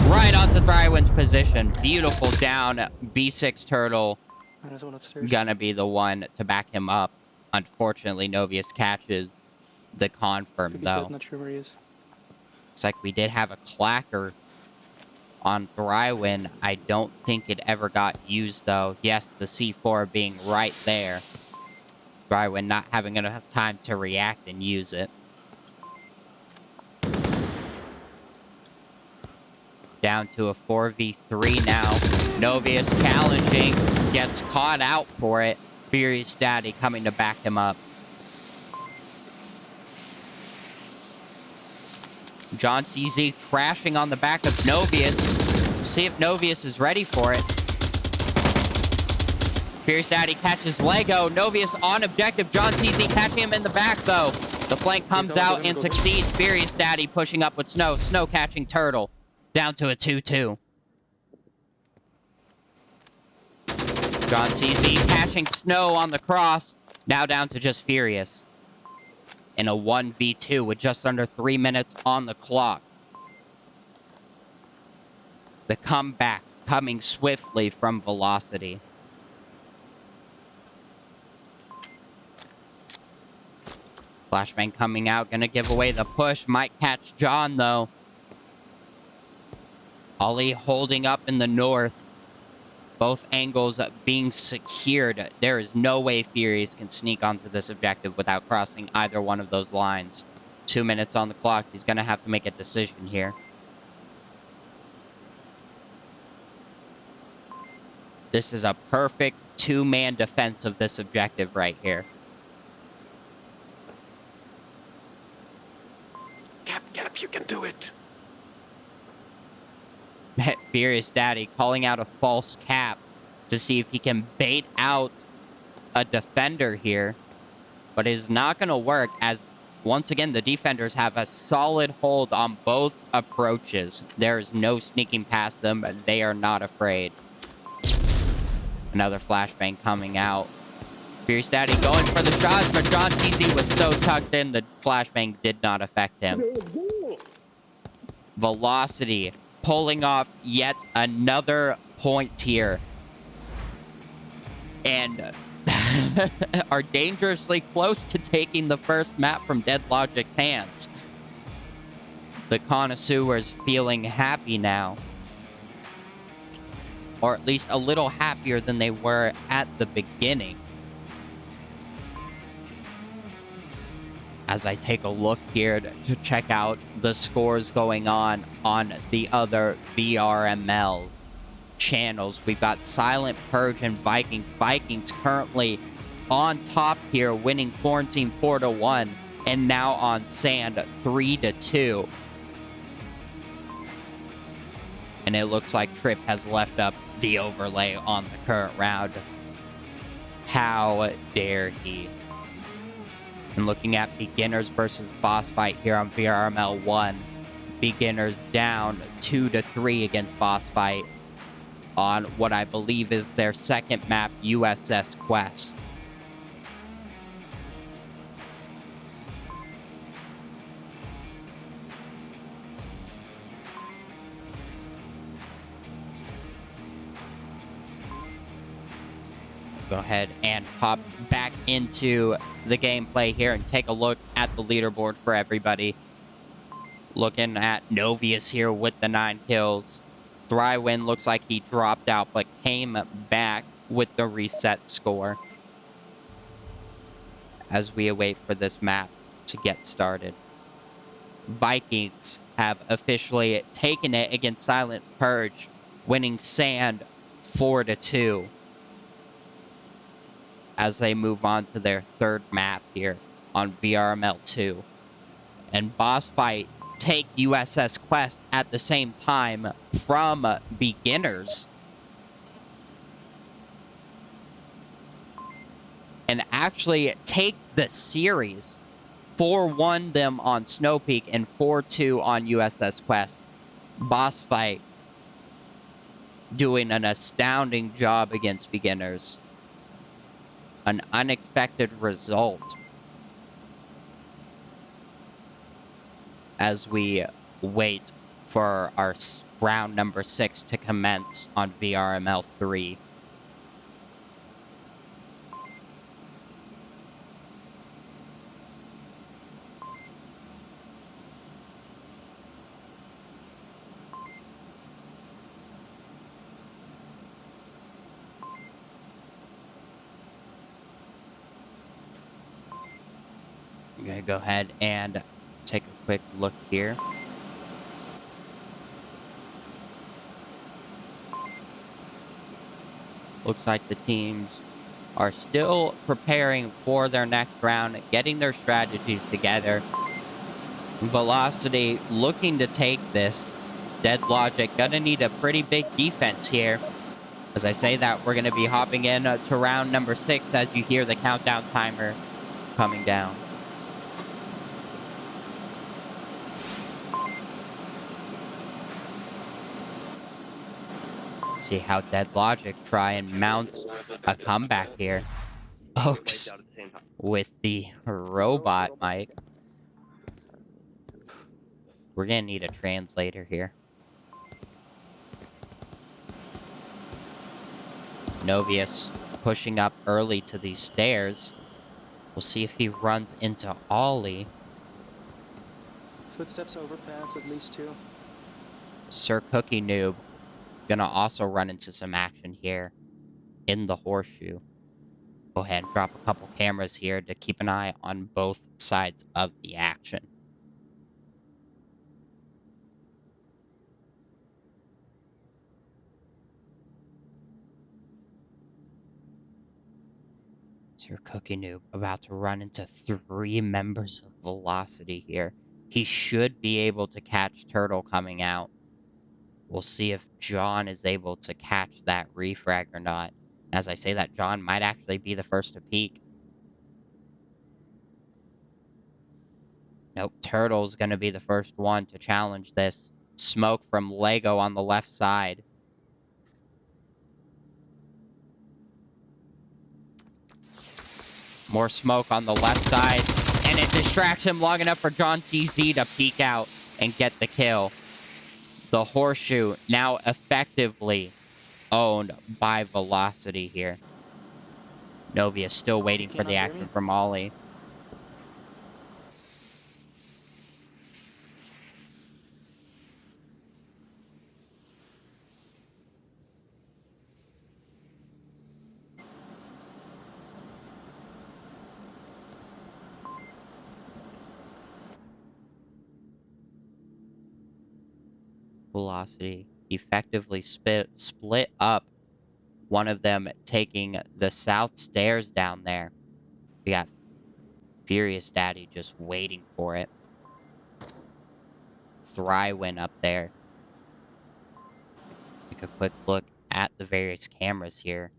Right onto Thrywind's position. Beautiful down. B6 Turtle There's one upstairs. gonna be the one to back him up. Unfortunately, Novius catches the confirm, Could be though. dead, not sure where he is. Looks like we did have a clacker on Thrywind. I don't think it ever got used, though. Yes, the C4 being right there. Thrywind not having enough time to react and use it. Down to a 4v3 now. Novius challenging. Gets caught out for it. Furious Daddy coming to back him up. John CZ crashing on the back of Novius. See if Novius is ready for it. Furious Daddy catches Lego. Novius on objective. John CZ catching him in the back, though. The flank comes out and succeeds. Furious Daddy pushing up with Snow. Snow catching Turtle. Down to a 2-2. John CZ catching Snow on the cross. Now down to just Furious. In a 1v2 with just under 3 minutes on the clock. The comeback coming swiftly from VeLocity. Flashbang coming out, gonna give away the push. Might catch John, though. Ollie holding up in the north. Both angles being secured. There is no way Furious can sneak onto this objective without crossing either one of those lines. 2 minutes on the clock. He's going to have to make a decision here. This is a perfect two-man defense of this objective right here. Gap, you can do it. Furious Daddy calling out a false cap to see if he can bait out a defender here. But it is not going to work, as once again the defenders have a solid hold on both approaches. There is no sneaking past them. They are not afraid. Another flashbang coming out. Furious Daddy going for the shots, but John TC was so tucked in the flashbang did not affect him. VeLocity pulling off yet another point here. And are dangerously close to taking the first map from Deadlogic's hands. The connoisseurs feeling happy now. Or at least a little happier than they were at the beginning. As I take a look here to check out the scores going on the other VRML channels. We've got Silent Purge and Vikings. Vikings currently on top here, winning Quarantine 4-1, and now on Sand 3-2. And it looks like Trip has left up the overlay on the current round. How dare he? And looking at beginners versus boss fight here on VRML 1. Beginners down 2-3 against boss fight on what I believe is their second map, USS Quest. Go ahead and hop back into the gameplay here and take a look at the leaderboard for everybody. Looking at Novius here with the 9 kills. Thrywind looks like he dropped out but came back with the reset score. as we await for this map to get started. Vikings have officially taken it against Silent Purge, winning Sand 4-2 as they move on to their third map here on VRML 2. And Boss Fight take USS Quest at the same time from beginners. And actually take the series. 4-1 them on Snow Peak and 4-2 on USS Quest. Boss Fight doing an astounding job against beginners. An unexpected result as we wait for our round number 6 to commence on VRML 3. I'm gonna go ahead and take a quick look here. Looks like the teams are still preparing for their next round, getting their strategies together. VeLocity looking to take this. Dead Logic gonna need a pretty big defense here. As I say that, we're gonna be hopping in to round number 6 as you hear the countdown timer coming down. See how Dead Logic try and mount a comeback here. Oaks with the robot mic. We're gonna need a translator here. Novius pushing up early to these stairs. We'll see if he runs into Ollie. Footsteps overpass, at least 2. Sir Cookie Noob gonna also run into some action here in the horseshoe. Go ahead and drop a couple cameras here to keep an eye on both sides of the action. Sir Cookie Noob about to run into 3 members of VeLocity here. He should be able to catch Turtle coming out. We'll see if John is able to catch that refrag or not. As I say that, John might actually be the first to peek. Nope, Turtle's going to be the first one to challenge this. Smoke from Lego on the left side. More smoke on the left side. And it distracts him long enough for John CZ to peek out and get the kill. The horseshoe now effectively owned by VeLocity here. Novia still waiting for the action from Ollie. VeLocity effectively split up, one of them taking the south stairs down there. We got Furious Daddy just waiting for it. Thrywin up there. Take a quick look at the various cameras here.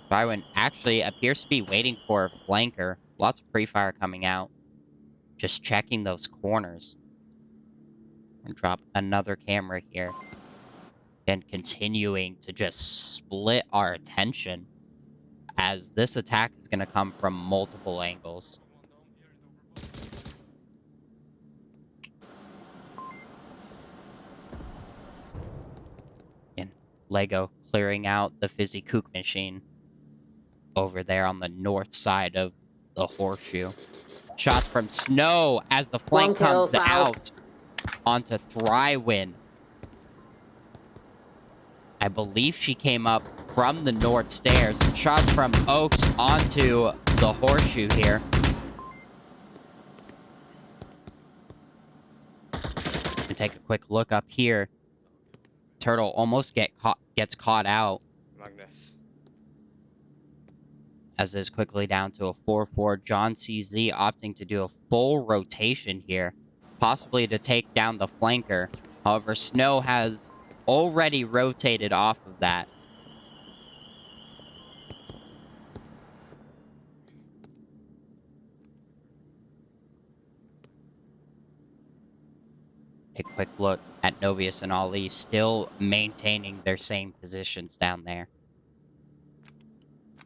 Thrywin actually appears to be waiting for a flanker. Lots of pre-fire coming out. Just checking those corners. And drop another camera here. And continuing to just split our attention, as this attack is going to come from multiple angles. And Lego clearing out the Fizzy Kook machine over there on the north side of the horseshoe. Shots from Snow as the flank comes out onto Thrywin. I believe she came up from the north stairs. Shots from Oaks onto the horseshoe here. And take a quick look up here. Turtle almost gets caught out. Magnus. As it's quickly down to a 4-4. John CZ opting to do a full rotation here, possibly to take down the flanker. However, Snow has already rotated off of that. A quick look at Novius and Ali still maintaining their same positions down there.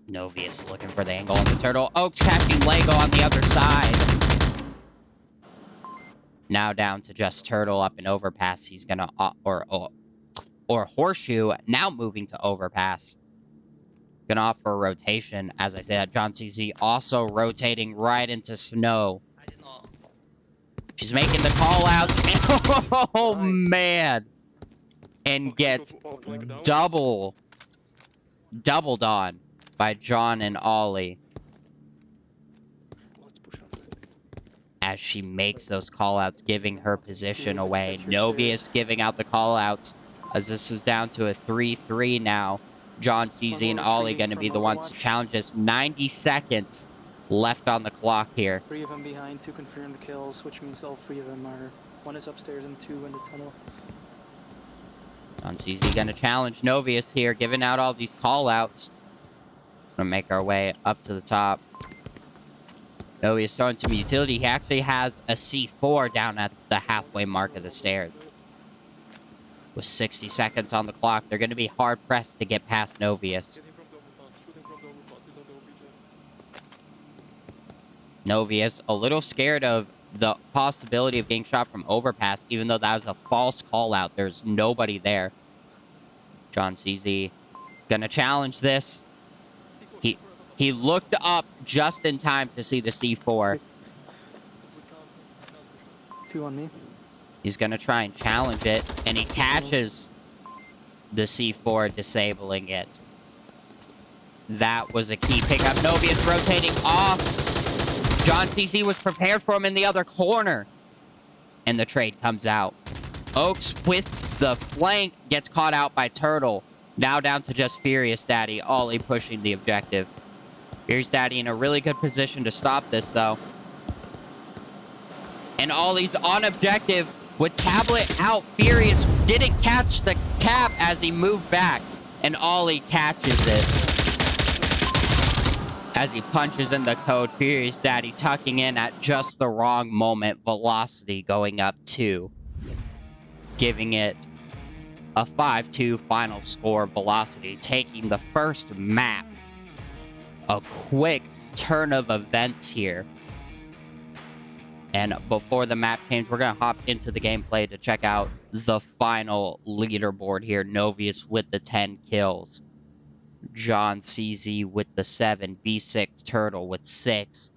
Novius looking for the angle on the turtle. Oaks catching Lego on the other side. Now down to just turtle up and overpass. He's gonna or horseshoe. Now moving to overpass. Gonna opt for a rotation. As I said, John CZ also rotating right into Snow. She's making the call outs. Oh Nice. man! And gets doubled on by John and Ollie Let's push up. as she makes those call-outs, giving her position away. Novius giving out the call-outs as this is down to a 3-3 now. John, CZ, and Ollie going to be the ones to challenge us. 90 seconds left on the clock here. 3 of them behind, 2 confirmed kills, which means all 3 of them are... 1 is upstairs and 2 in the tunnel. John CZ going to challenge Novius here, giving out all these call-outs. Gonna make our way up to the top. Novius throwing some utility. He actually has a C4 down at the halfway mark of the stairs. With 60 seconds on the clock, they're going to be hard-pressed to get past Novius. Get him from the overpass. Shoot him from the overpass. He's on the OPJ. Novius a little scared of the possibility of getting shot from overpass, even though that was a false call-out. There's nobody there. John CZ gonna challenge this. He looked up just in time to see the C4. 2 on me. He's gonna try and challenge it, and he catches the C4, disabling it. That was a key pickup. Novius rotating off. John CC was prepared for him in the other corner. And the trade comes out. Oaks with the flank gets caught out by Turtle. Now down to just Furious Daddy. Ollie pushing the objective. Furious Daddy in a really good position to stop this, though. And Ollie's on objective with tablet out. Furious didn't catch the cap as he moved back. And Ollie catches it. As he punches in the code, Furious Daddy tucking in at just the wrong moment. VeLocity going up 2. Giving it a 5-2 final score. VeLocity taking the first map. A quick turn of events here. And before the map change, we're going to hop into the gameplay to check out the final leaderboard here. Novius with the 10 kills. John CZ with the 7. B6 Turtle with 6.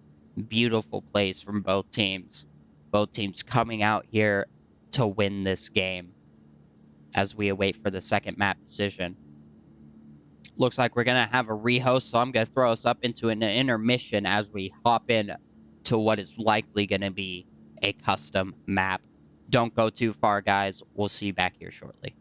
Beautiful plays from both teams. Both teams coming out here to win this game as we await for the second map decision. Looks like we're going to have a rehost, so I'm going to throw us up into an intermission as we hop in to what is likely going to be a custom map. Don't go too far, guys. We'll see you back here shortly.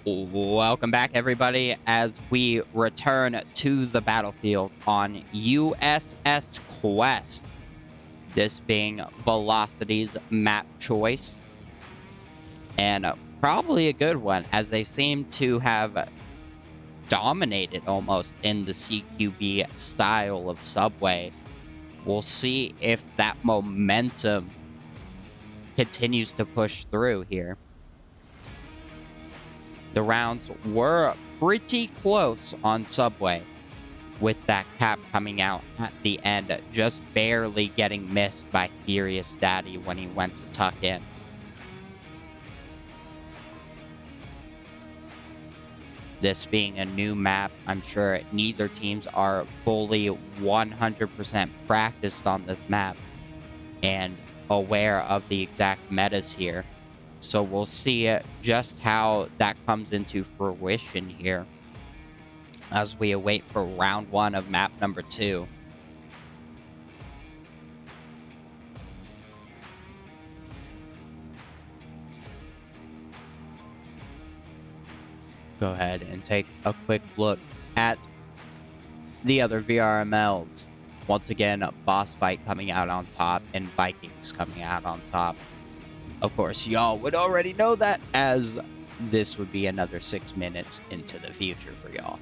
Welcome back, everybody, as we return to the battlefield on USS Quest. This being VeLocity's map choice, and probably a good one, as they seem to have dominated almost in the CQB style of Subway. We'll see if that momentum continues to push through here. The rounds were pretty close on Subway, with that cap coming out at the end, just barely getting missed by Furious Daddy when he went to tuck in. This being a new map, I'm sure neither teams are fully 100% practiced on this map and aware of the exact metas here. So we'll see just how that comes into fruition here as we await for round 1 of map number 2. Go ahead and take a quick look at the other VRMLs. Once again, Boss Fight coming out on top and Vikings coming out on top. Of course, y'all would already know that, as this would be another 6 minutes into the future for y'all.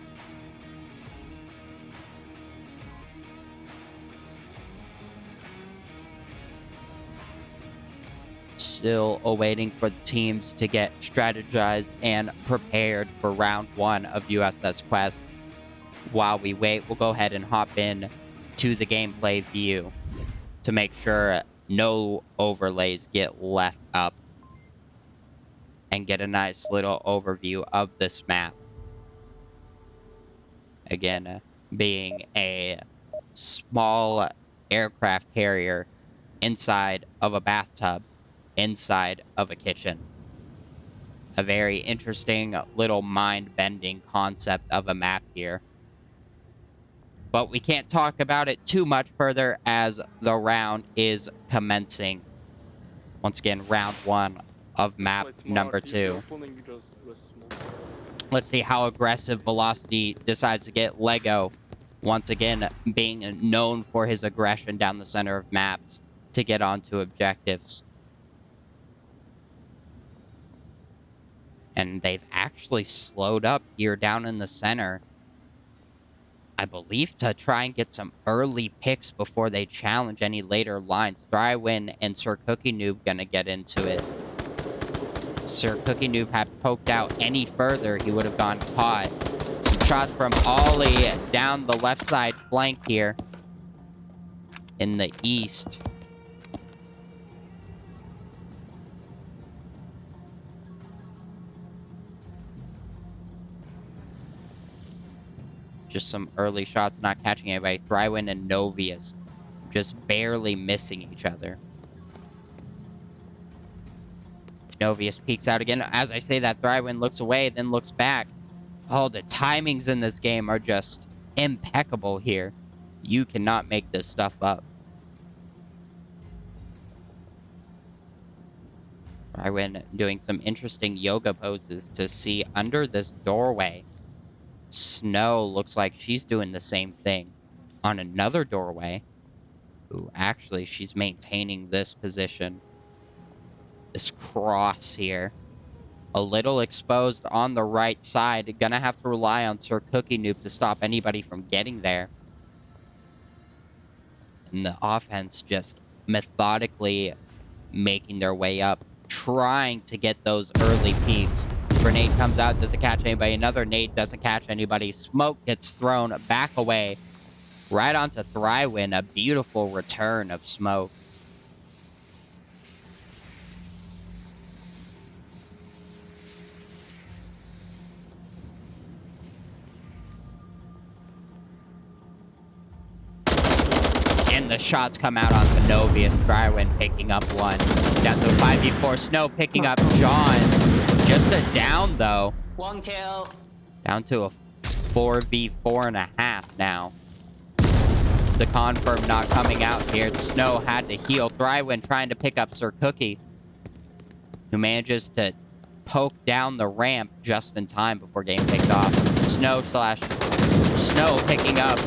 Still awaiting for the teams to get strategized and prepared for round 1 of USS Quest. While we wait, we'll go ahead and hop in to the gameplay view to make sure no overlays get left up and get a nice little overview of this map. Again, being a small aircraft carrier inside of a bathtub, inside of a kitchen. A very interesting little mind-bending concept of a map here. But we can't talk about it too much further as the round is commencing. Once again, round 1 of map number 2. Let's see how aggressive VeLocity decides to get Lego. Once again, being known for his aggression down the center of maps to get onto objectives. And they've actually slowed up here down in the center, I believe, to try and get some early picks before they challenge any later lines. Thrywin and Sir Cookie Noob gonna get into it. Sir Cookie Noob had poked out any further, he would have gone caught. Some shots from Ollie down the left side flank here in the east. Just some early shots not catching anybody. Thrywin and Novius just barely missing each other. Novius peeks out again. As I say that, Thrywin looks away, then looks back. Oh, the timings in this game are just impeccable here. You cannot make this stuff up. Thrywin doing some interesting yoga poses to see under this doorway. Snow looks like she's doing the same thing on another doorway. Ooh, actually, she's maintaining this position. This cross here. A little exposed on the right side. Gonna have to rely on Sir Cookie Noob to stop anybody from getting there. And the offense just methodically making their way up, trying to get those early peaks. Grenade comes out, doesn't catch anybody. Another nade doesn't catch anybody. Smoke gets thrown back away right onto Thrywin. A beautiful return of smoke. And the shots come out onto Novius. Thrywin picking up one. Down to a 5v4. Snow picking up John. Just a down, though. One kill. Down to a 4v4.5 now. The confirm not coming out here. Snow had to heal. Thrywin trying to pick up Sir Cookie, who manages to poke down the ramp just in time before getting picked off. Snow picking up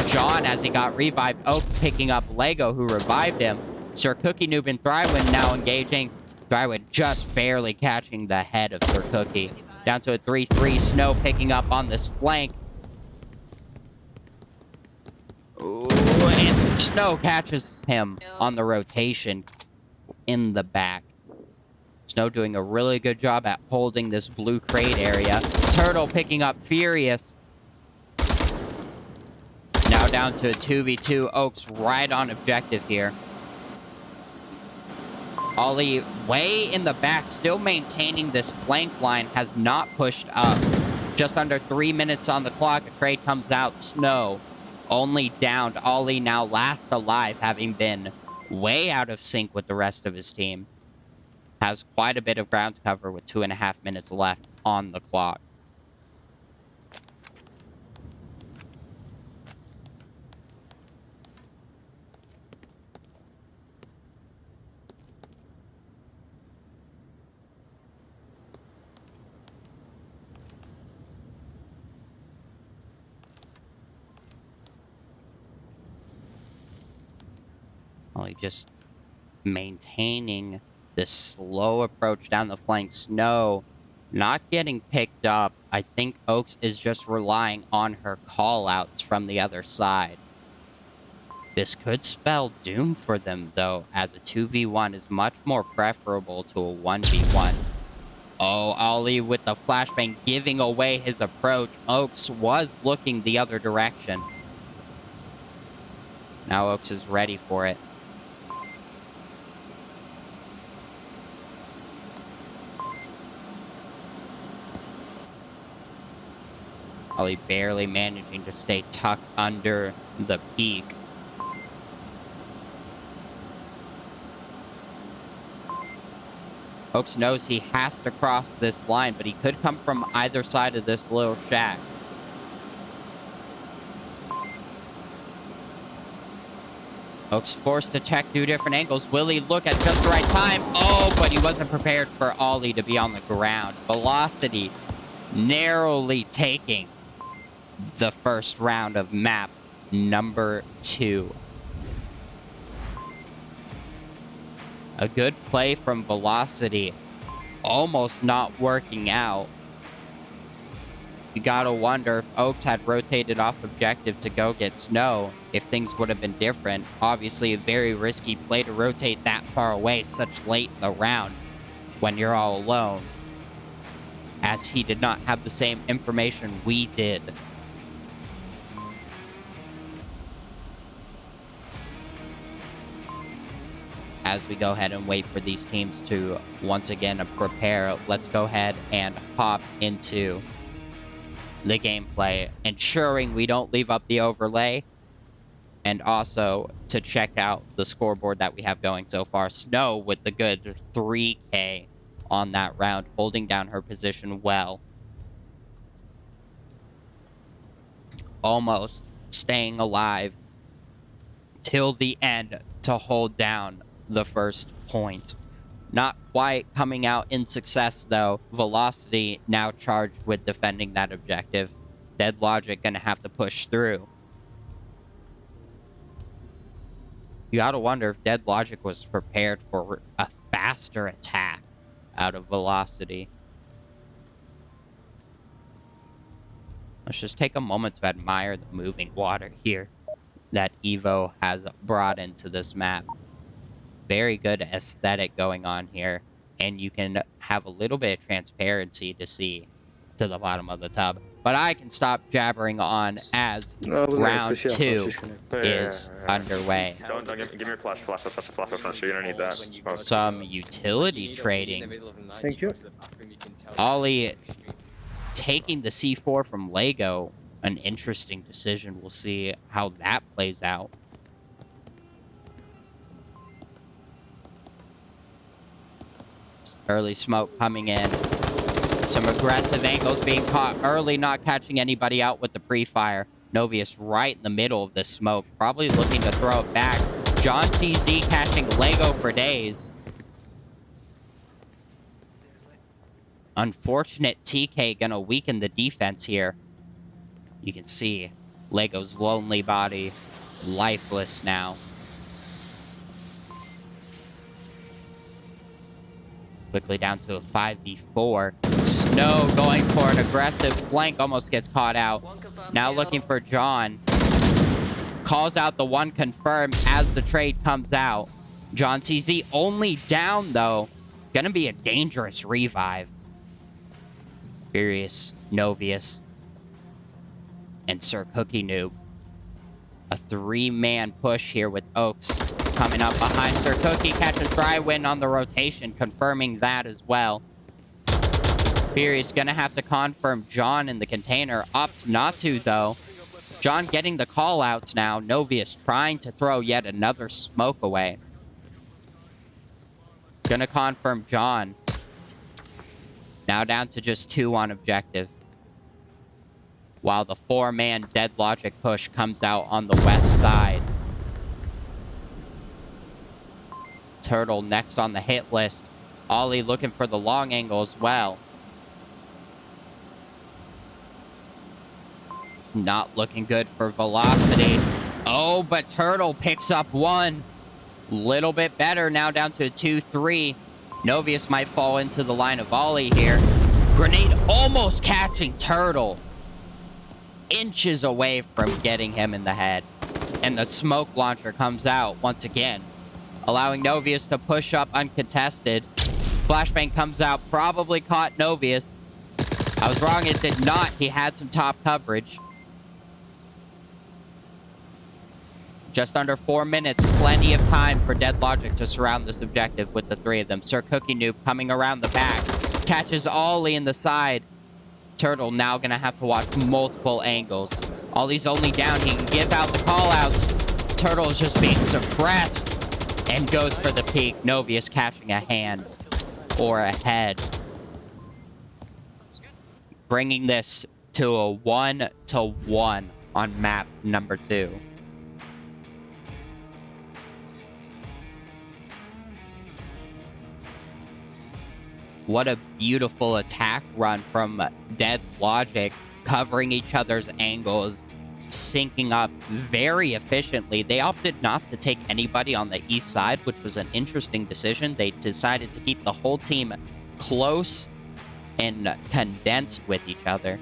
John as he got revived. Oak picking up Lego, who revived him. Sir Cookie Noob and Thrywind now engaging. Thrywind just barely catching the head of Sir Cookie. Down to a 3-3. Snow picking up on this flank. Ooh, and Snow catches him on the rotation in the back. Snow doing a really good job at holding this blue crate area. Turtle picking up Furious. Now down to a 2v2. Oaks right on objective here. Ollie way in the back, still maintaining this flank line, has not pushed up. Just under 3 minutes on the clock. A trade comes out. Snow only downed. Ollie now last alive, having been way out of sync with the rest of his team. Has quite a bit of ground to cover with 2.5 minutes left on the clock. Ollie just maintaining this slow approach down the flank. Snow not getting picked up. I think Oaks is just relying on her call-outs from the other side. This could spell doom for them, though, as a 2v1 is much more preferable to a 1v1. Oh, Ollie with the flashbang giving away his approach. Oaks was looking the other direction. Now Oaks is ready for it. Ollie barely managing to stay tucked under the peak. Oaks knows he has to cross this line, but he could come from either side of this little shack. Oaks forced to check 2 different angles. Will he look at just the right time? Oh, but he wasn't prepared for Ollie to be on the ground. VeLocity narrowly taking the first round of map number 2. A good play from VeLocity, almost not working out. You gotta wonder if Oaks had rotated off objective to go get Snow, if things would have been different. Obviously a very risky play to rotate that far away such late in the round when you're all alone, as he did not have the same information we did. As we go ahead and wait for these teams to once again prepare, let's go ahead and hop into the gameplay, ensuring we don't leave up the overlay, and also to check out the scoreboard that we have going so far. Snow with the good 3K on that round, holding down her position well. Almost staying alive till the end to hold down the first point. Not quite coming out in success, though. VeLocity now charged with defending that objective. Dead Logic gonna have to push through. You gotta wonder if Dead Logic was prepared for a faster attack out of VeLocity. Let's just take a moment to admire the moving water here that Evo has brought into this map. Very good aesthetic going on here, and you can have a little bit of transparency to see to the bottom of the tub. But I can stop jabbering on as round 2 is underway. Don't give me your flash, you're gonna need that. Some utility trading. Thank you. Ollie taking the C4 from Lego, an interesting decision. We'll see how that plays out. Early smoke coming in. Some aggressive angles being caught early, not catching anybody out with the pre-fire. Novius right in the middle of the smoke, probably looking to throw it back. John TZ catching Lego for days. Unfortunate TK gonna weaken the defense here. You can see Lego's lonely body lifeless now. Quickly down to a 5v4. Snow going for an aggressive flank, almost gets caught out. Now looking for John. Calls out the one confirmed as the trade comes out. John CZ only down though. Gonna be a dangerous revive. Furious, Novius, and Sir Cookie Noob. A 3-man push here with Oaks coming up behind Sir Cookie. Catches Thrywind on the rotation, confirming that as well. Furious gonna have to confirm John in the container. Opts not to, though. John getting the call-outs now. Novius trying to throw yet another smoke away. Gonna confirm John. Now down to just 2 on objective. While the 4-man Dead Logic push comes out on the west side. Turtle next on the hit list. Ollie looking for the long angle as well. It's not looking good for VeLocity. Oh, but Turtle picks up 1. Little bit better, now down to a 2-3. Novius might fall into the line of Ollie here. Grenade almost catching Turtle. Inches away from getting him in the head. And the smoke launcher comes out once again, allowing Novius to push up uncontested. Flashbang comes out, probably caught Novius. I was wrong, it did not. He had some top coverage. Just under 4 minutes, plenty of time for Dead Logic to surround this objective with the 3 of them. Sir Cookie Noob coming around the back, catches Ollie in the side. Turtle now gonna have to watch multiple angles. Ollie's only down, he can give out the callouts. Turtle's just being suppressed and goes for the peak. Novius catching a hand or a head. Bringing this to a 1-1 on map number 2. What a beautiful attack run from Dead Logic, covering each other's angles, syncing up very efficiently. They opted not to take anybody on the east side, which was an interesting decision. They decided to keep the whole team close and condensed with each other.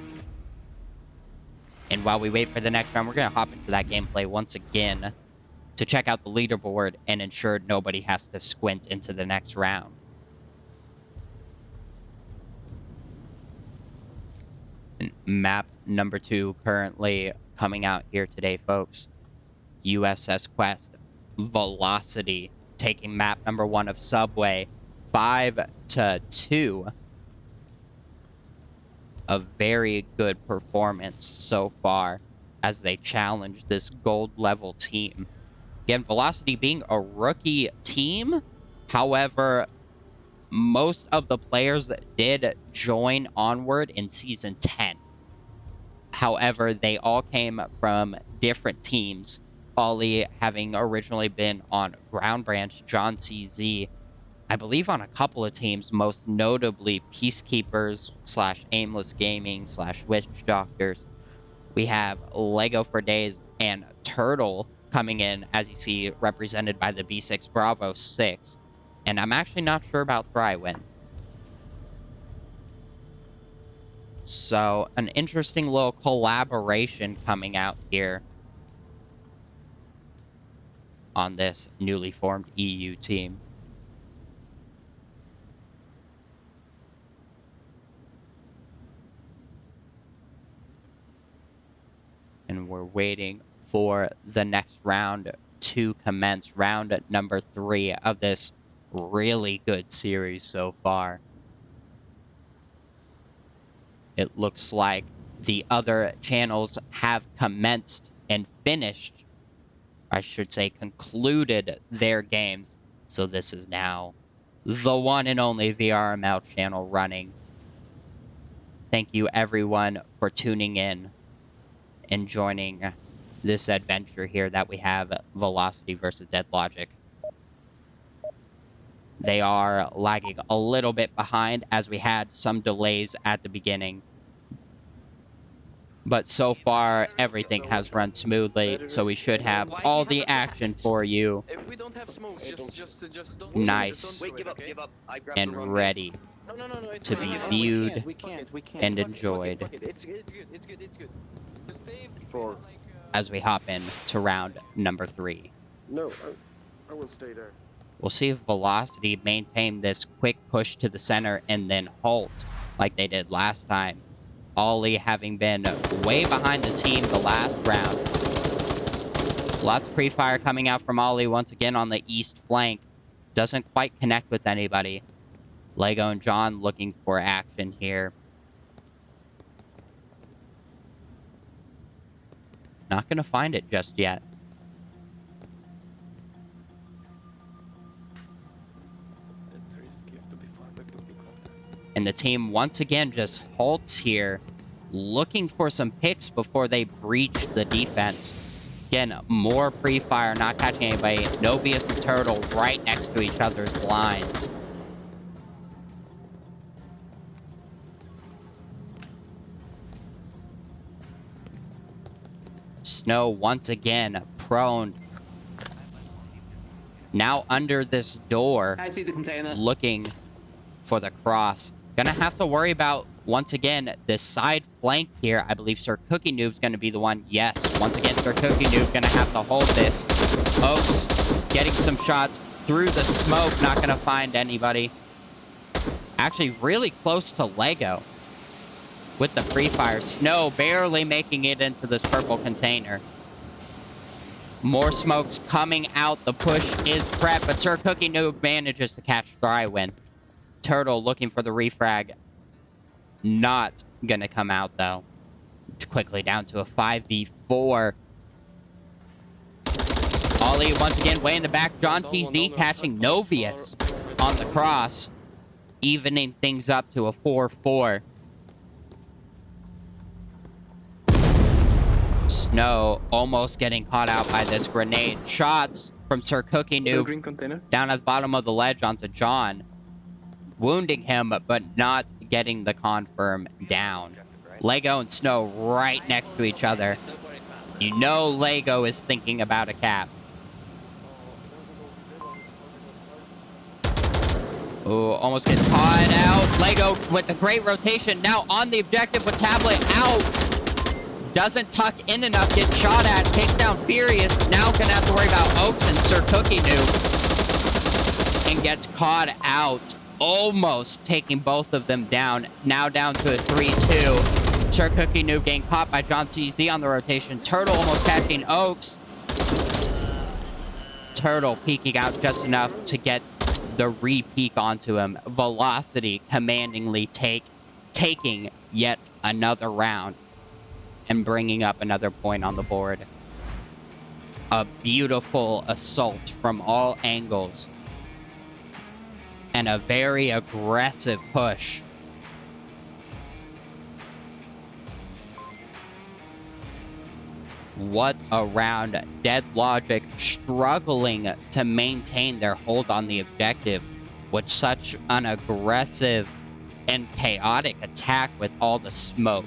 And while we wait for the next round, we're going to hop into that gameplay once again to check out the leaderboard and ensure nobody has to squint into the next round. Map number 2 currently coming out here today, folks. USS Quest, VeLocity taking map number 1 of Subway, 5-2. A very good performance so far as they challenge this gold level team. Again, VeLocity being a rookie team, however, most of the players did join Onward in Season 10. However, they all came from different teams. Ollie having originally been on Ground Branch, John CZ, I believe on a couple of teams, most notably Peacekeepers / Aimless Gaming / Witch Doctors. We have Lego for Days and Turtle coming in, as you see, represented by the B6 Bravo 6. And I'm actually not sure about Thrywind. So, an interesting little collaboration coming out here on this newly formed EU team. And we're waiting for the next round to commence. Round number 3 of this really good series so far. It looks like the other channels have commenced and finished, I should say concluded their games. So this is now the one and only VRML channel running. Thank you everyone for tuning in and joining this adventure here that we have VeLocity versus Dead Logic. They are lagging a little bit behind as we had some delays at the beginning. But so far, everything has run smoothly, so we should have all the action for you If we don't have smokes, just don't. nice Wait, give up. I grabbed the and wrong ready No, it's to fine. be No, viewed We can't. and Fuck it, enjoyed fuck it. It's good. Just stay For- as we hop in to round number 3. No, I will stay there. We'll see if VeLocity maintain this quick push to the center and then halt like they did last time. Ollie having been way behind the team the last round. Lots of pre-fire coming out from Ollie once again on the east flank. Doesn't quite connect with anybody. Lego and John looking for action here. Not gonna find it just yet. It's risky to be far back to helicopter. And the team once again just halts here, looking for some picks before they breach the defense. Again, more pre-fire, not catching anybody. Novius and Turtle right next to each other's lines. Snow once again prone. Now under this door, I see the container. looking for the cross. Gonna have to worry about, once again, this side flank here. I believe Sir Cookie Noob's gonna be the one. Yes, once again, Sir Cookie Noob gonna have to hold this. Oaks getting some shots through the smoke. Not gonna find anybody. Actually, really close to Lego with the free fire. Snow barely making it into this purple container. More smokes coming out. The push is prepped, but Sir Cookie Noob manages to catch Thrywin. Turtle looking for the refrag. Not gonna come out though. Quickly down to a 5v4. Ollie once again way in the back. John TZ catching Novius on the cross, evening things up to a 4-4. Snow almost getting caught out by this grenade. Shots from Sir Cookie The Noob green container. down at the bottom of the ledge onto John, wounding him but not getting the confirm down. Lego and Snow right next to each other. You know Lego is thinking about a cap. Ooh, almost gets caught out. Lego with a great rotation. Now on the objective with Tablet out. Doesn't tuck in enough, gets shot at, takes down Furious. Now gonna have to worry about Oaks and Sir Cookie Noob. And gets caught out. Almost taking both of them down. Now down to a 3-2. Sir Cookie Noob getting caught by John CZ on the rotation. Turtle almost catching Oaks. Turtle peeking out just enough to get the re-peek onto him. VeLocity commandingly taking yet another round and bringing up another point on the board. A beautiful assault from all angles. And a very aggressive push. What a round. Dead Logic struggling to maintain their hold on the objective with such an aggressive and chaotic attack with all the smoke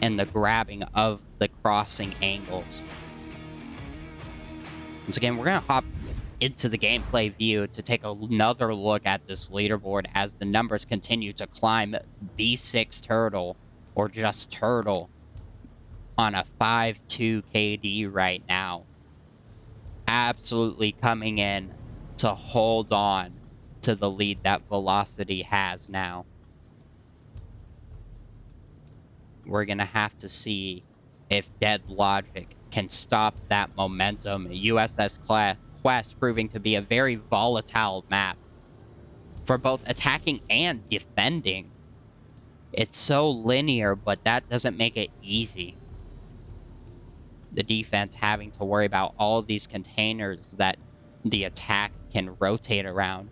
and the grabbing of the crossing angles. Once again, we're going to hop into the gameplay view to take another look at this leaderboard as the numbers continue to climb. B6 Turtle, or just Turtle, on a 5-2 KD right now. Absolutely coming in to hold on to the lead that VeLocity has now. We're going to have to see if Dead Logic can stop that momentum. USS Quest proving to be a very volatile map for both attacking and defending. It's so linear, but that doesn't make it easy. The defense having to worry about all of these containers that the attack can rotate around.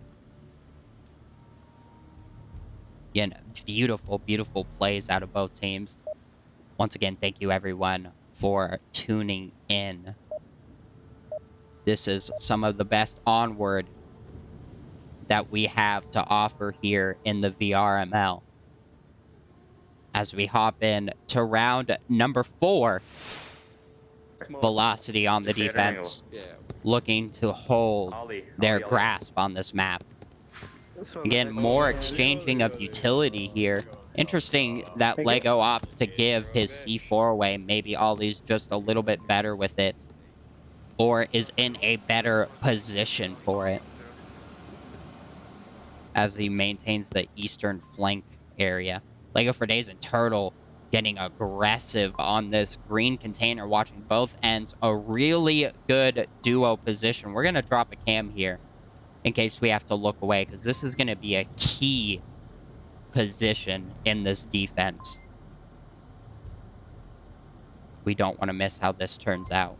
Again, beautiful, beautiful plays out of both teams. Once again, thank you everyone for tuning in. This is some of the best Onward that we have to offer here in the VRML. As we hop in to round number 4, VeLocity on the defense, looking to hold their grasp on this map. Again, more exchanging of utility here. Interesting that Lego opts to give his C4 away. Maybe Ollie's just a little bit better with it, or is in a better position for it, as he maintains the eastern flank area. Lego for Days and Turtle getting aggressive on this green container, watching both ends. A really good duo position. We're going to drop a cam here in case we have to look away, because this is going to be a key position in this defense. We don't want to miss how this turns out.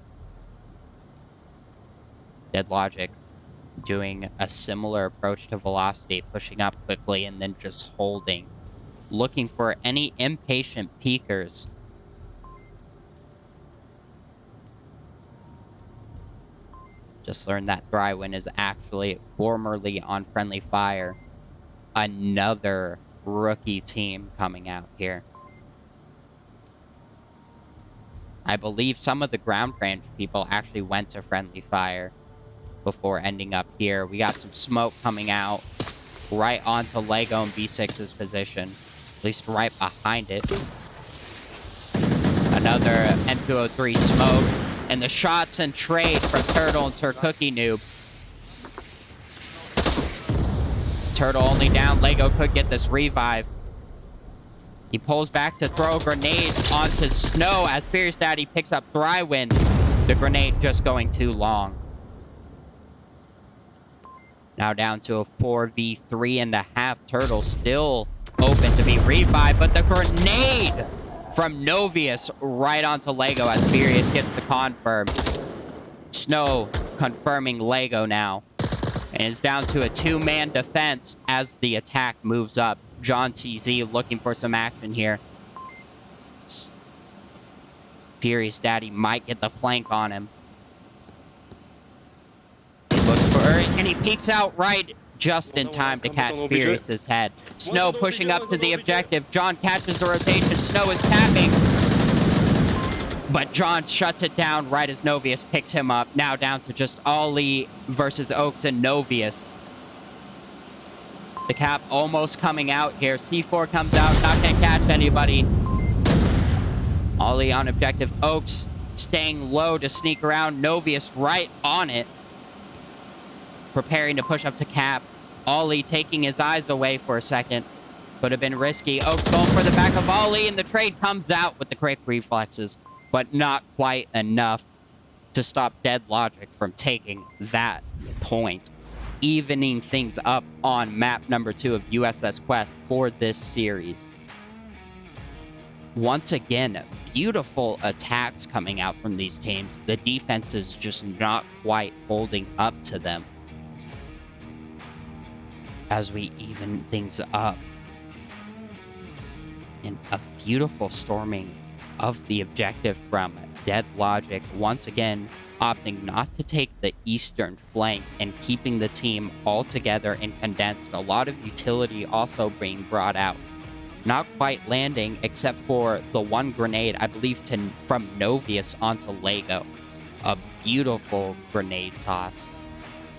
Dead Logic doing a similar approach to VeLocity, pushing up quickly and then just holding, looking for any impatient peekers. Just learned that Thrywin is actually formerly on friendly fire. Another rookie team coming out here. I believe some of the ground range people actually went to friendly fire before ending up here. We got some smoke coming out right onto Lego and B6's position, at least right behind it. Another N203 smoke, and the shots and trade for Turtle and Sir Cookie Noob. Turtle only down. Lego could get this revive. He pulls back to throw a grenade onto Snow as Furious Daddy picks up Thrywin. The grenade just going too long. Now down to a 4v3.5. Turtle still open to be revived, but the grenade from Novius right onto Lego as Furious gets the confirm. Snow confirming Lego now. And is down to a 2-man defense as the attack moves up. John CZ looking for some action here. Furious Daddy might get the flank on him. He looks for her, and he peeks out right just in time to catch Furious's head. Snow pushing up to the objective. John catches the rotation. Snow is tapping, but John shuts it down right as Novius picks him up. Now down to just Ollie versus Oaks and Novius. The cap almost coming out here. C4 comes out, not gonna catch anybody. Ollie on objective. Oaks staying low to sneak around. Novius right on it, preparing to push up to cap. Ollie taking his eyes away for a second. Could have been risky. Oaks going for the back of Ollie, and the trade comes out with the quick reflexes, but not quite enough to stop Dead Logic from taking that point, evening things up on map number 2 of USS Quest for this series. Once again, beautiful attacks coming out from these teams. The defense is just not quite holding up to them as we even things up. And a beautiful storming of the objective from Dead Logic, once again opting not to take the eastern flank and keeping the team all together and condensed. A lot of utility also being brought out. Not quite landing except for the one grenade, I believe, from Novius onto Lego. A beautiful grenade toss.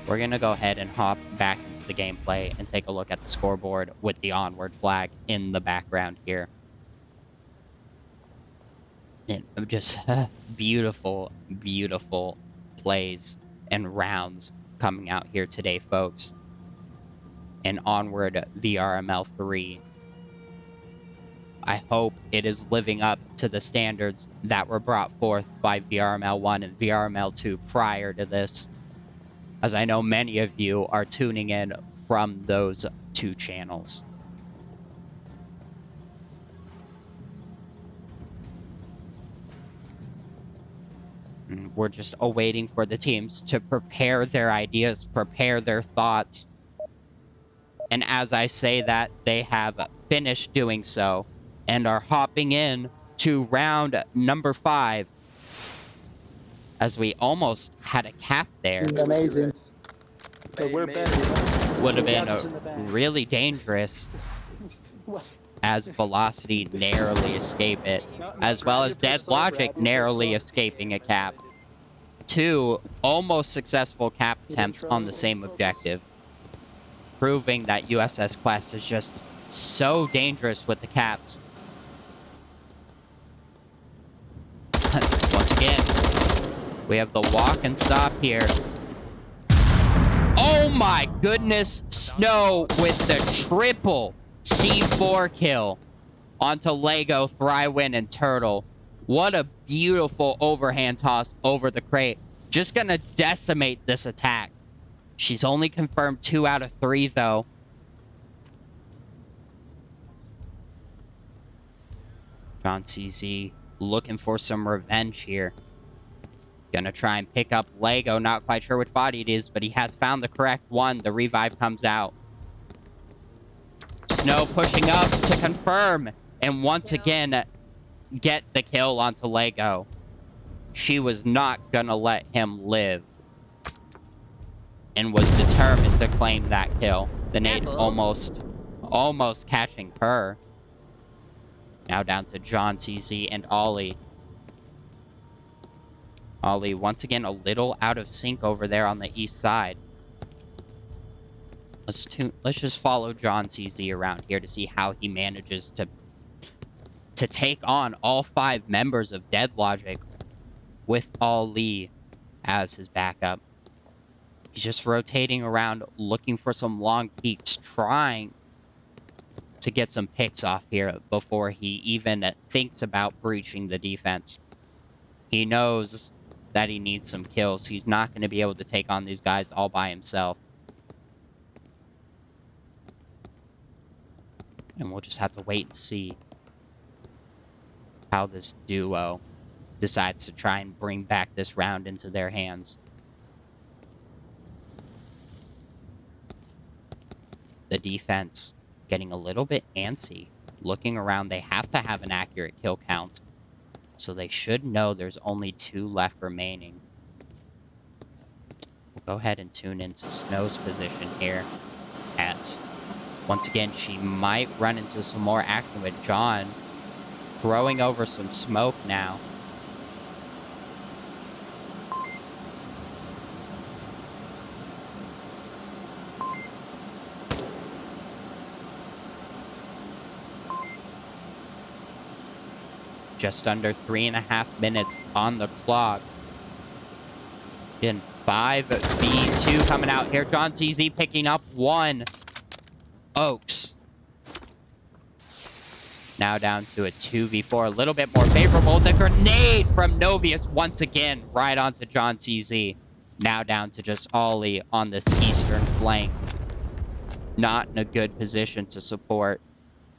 We're going to go ahead and hop back into the gameplay and take a look at the scoreboard with the Onward flag in the background here. And just beautiful, beautiful plays and rounds coming out here today, folks. And Onward VRML 3. I hope it is living up to the standards that were brought forth by VRML 1 and VRML 2 prior to this, as I know many of you are tuning in from those 2 channels. We're just awaiting for the teams to prepare their ideas, prepare their thoughts. And as I say that, they have finished doing so and are hopping in to round number 5. As we almost had a cap there. Amazing. But we're better. would have The been gat's in the back. really dangerous, What? as VeLocity narrowly escape it, No, as well as DeadLogic narrowly escaping a cap. 2 almost successful cap attempts on the same objective, proving that USS Quest is just so dangerous with the caps. Once again, we have the walk and stop here. Oh my goodness, Snow with the triple C4 kill onto Lego, Thrywin, and Turtle. What a beautiful overhand toss over the crate. Just gonna decimate this attack. She's only confirmed 2 out of 3, though. John CZ looking for some revenge here. Gonna try and pick up Lego. Not quite sure which body it is, but he has found the correct one. The revive comes out. Snow pushing up to confirm. And once again, get the kill onto Lego. She was not gonna let him live. And was determined to claim that kill. The nade almost catching her. Now down to John CZ and Ollie. Ollie, once again, a little out of sync over there on the east side. Let's just follow John CZ around here to see how he manages to take on all 5 members of DeadLogic with Ollie as his backup. He's just rotating around, looking for some long peeks, trying to get some picks off here before he even thinks about breaching the defense. He knows that he needs some kills. He's not going to be able to take on these guys all by himself. And we'll just have to wait and see how this duo decides to try and bring back this round into their hands. The defense getting a little bit antsy. Looking around, they have to have an accurate kill count. So they should know there's only 2 left remaining. We'll go ahead and tune into Snow's position here. As once again, she might run into some more action with John throwing over some smoke now. Just under 3.5 minutes on the clock. In 5v2 coming out here. John CZ picking up 1. Oaks. Now down to a 2v4. A little bit more favorable. The grenade from Novius once again right onto John CZ. Now down to just Ollie on this eastern flank. Not in a good position to support.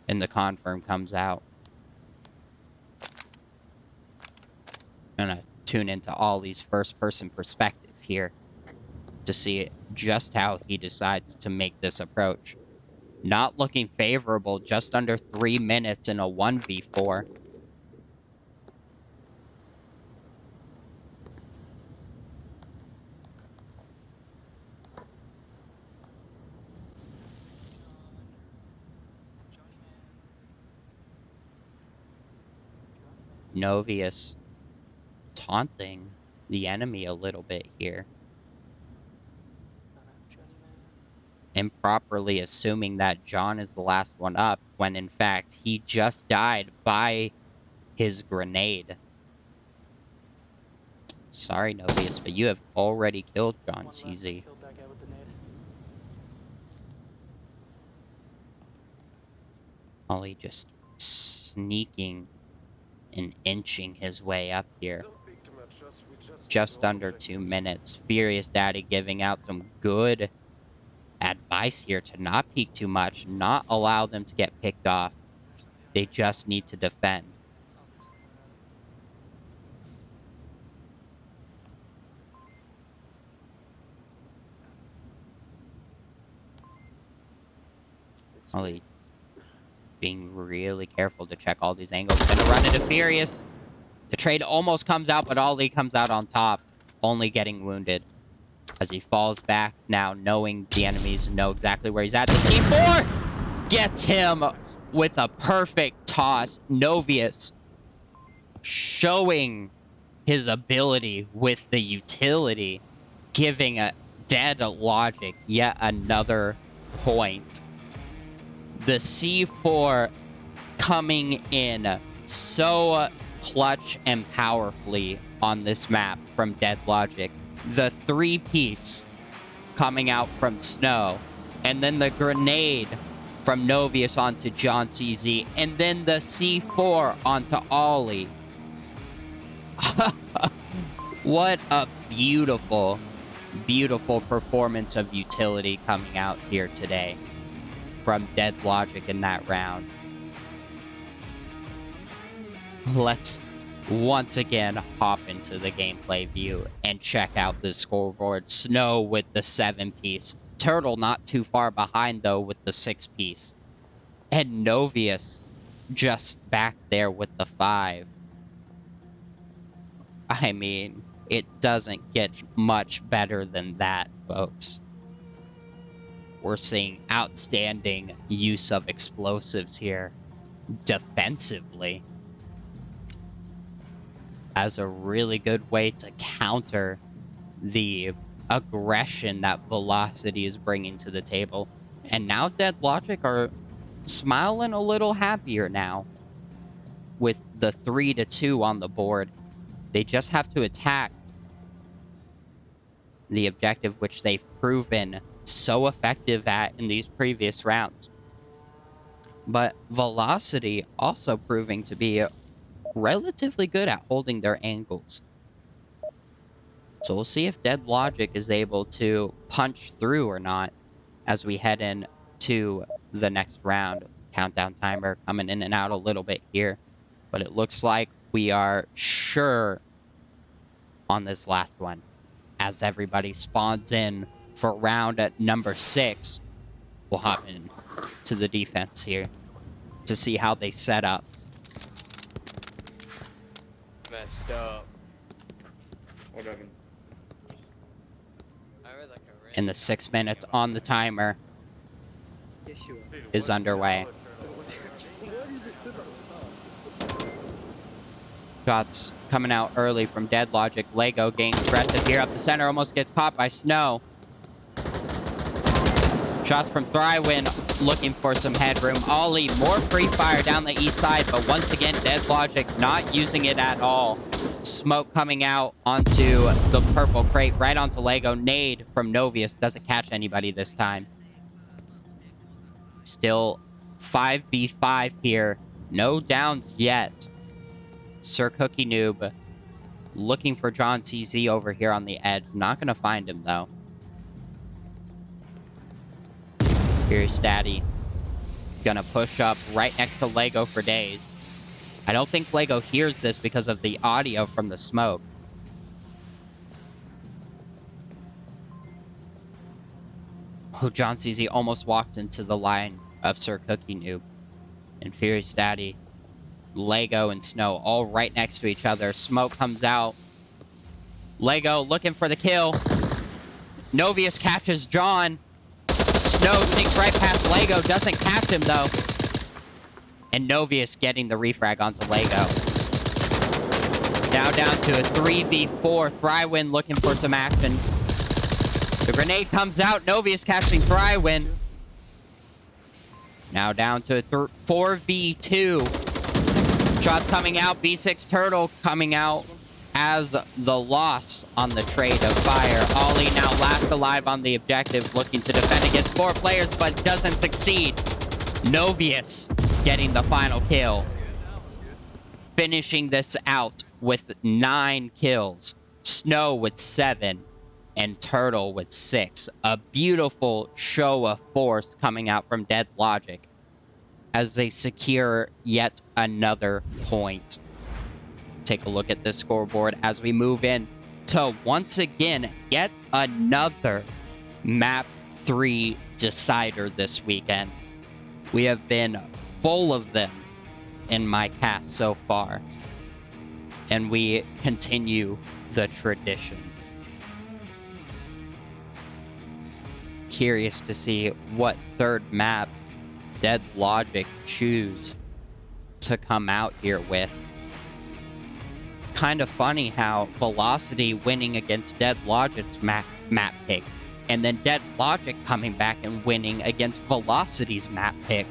And the confirm comes out. Gonna tune into Ollie's first-person perspective here to see just how he decides to make this approach. Not looking favorable, just under 3 minutes in a 1v4. Novius taunting the enemy a little bit here. Improperly assuming that John is the last one up, when in fact he just died by his grenade. Sorry, Novius, but you have already killed John CZ. Ollie just sneaking and inching his way up here. Just under 2 minutes. Furious Daddy giving out some good advice here to not peek too much, not allow them to get picked off. They just need to defend. Ollie being really careful to check all these angles. Gonna run into Furious. The trade almost comes out, but Ollie comes out on top, only getting wounded. As he falls back now, knowing the enemies know exactly where he's at. The T4 gets him with a perfect toss. Novius showing his ability with the utility, giving a Dead Logic yet another point. The C4 coming in so clutch and powerfully on this map from Dead Logic. The 3-piece coming out from Snow, and then the grenade from Novius onto John CZ, and then the C4 onto Ollie. What a beautiful, beautiful performance of utility coming out here today from Dead Logic in that round. Let's once again hop into the gameplay view and check out the scoreboard. Snow with the 7-piece. Turtle not too far behind, though, with the 6-piece. And Novius just back there with the 5. I mean, it doesn't get much better than that, folks. We're seeing outstanding use of explosives here defensively as a really good way to counter the aggression that VeLocity is bringing to the table. And now Dead Logic are smiling a little happier now with the 3-2 on the board. They just have to attack the objective, which they've proven so effective at in these previous rounds. But VeLocity also proving to be relatively good at holding their angles. So we'll see if Dead Logic is able to punch through or not as we head in to the next round. Countdown timer coming in and out a little bit here, but it looks like we are sure on this last one as everybody spawns in for round at number 6. We'll hop in to the defense here to see how they set up. Messed up. Whatever. And the 6 minutes on the timer is underway. Shots coming out early from Dead Logic. Lego getting aggressive here up the center. Almost gets caught by Snow. Shots from Thrywin looking for some headroom. Ollie, more free fire down the east side, but once again, Dead Logic not using it at all. Smoke coming out onto the purple crate, right onto Lego. Nade from Novius doesn't catch anybody this time. Still 5v5 here. No downs yet. Sir Cookie Noob looking for John CZ over here on the edge. Not going to find him, though. Here's Statty. Gonna push up right next to Lego for days. I don't think Lego hears this because of the audio from the smoke. Oh, John CZ almost walks into the line of Sir Cookie Noob. And Fury Statty, Lego and Snow all right next to each other. Smoke comes out. Lego looking for the kill. Novius catches John. Snow sneaks right past Lego. Doesn't catch him, though. And Novius getting the refrag onto Lego. Now down to a 3v4. Thrywin looking for some action. The grenade comes out. Novius catching Thrywin. Now down to a 4v2. Shots coming out. B6 Turtle coming out as the loss on the trade of fire. Ollie now last alive on the objective, looking to defend against 4 players, but doesn't succeed. Novius getting the final kill. Finishing this out with 9 kills. Snow with 7 and Turtle with 6. A beautiful show of force coming out from Dead Logic as they secure yet another point. Take a look at the scoreboard as we move in to once again yet another map 3 decider this weekend. We have been full of them in my cast so far, and we continue the tradition. curious to see what third map Dead Logic choose to come out here with. Kind of funny how VeLocity winning against Dead Logic's map pick, and then Dead Logic coming back and winning against VeLocity's map pick.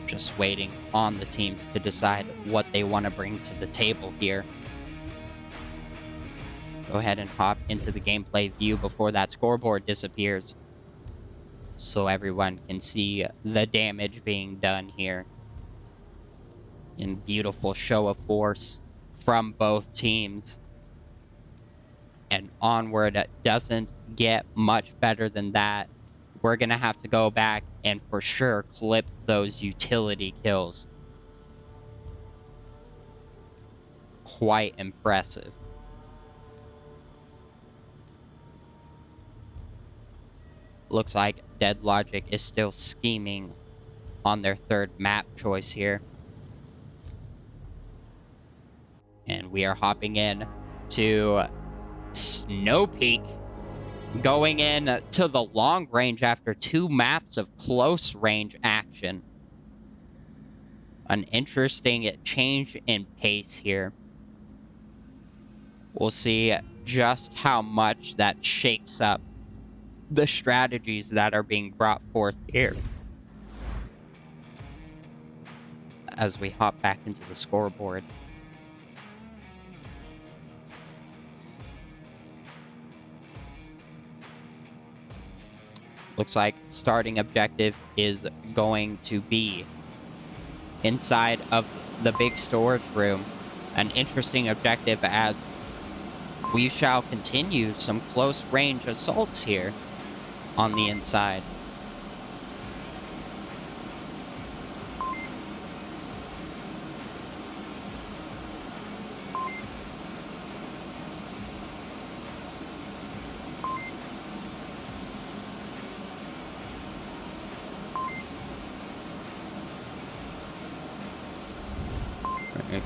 Just waiting on the teams to decide what they want to bring to the table here. Go ahead and hop into the gameplay view before that scoreboard disappears, so everyone can see the damage being done here. In beautiful show of force from both teams. And Onward doesn't get much better than that. We're going to have to go back and for sure clip those utility kills. Quite impressive. Looks like Dead Logic is still scheming on their third map choice here. And we are hopping in to Snow Peak, going in to the long range after 2 maps of close range action. An interesting change in pace here. We'll see just how much that shakes up the strategies that are being brought forth here. As we hop back into the scoreboard. Looks like starting objective is going to be inside of the big storage room. An interesting objective as we shall continue some close range assaults here on the inside.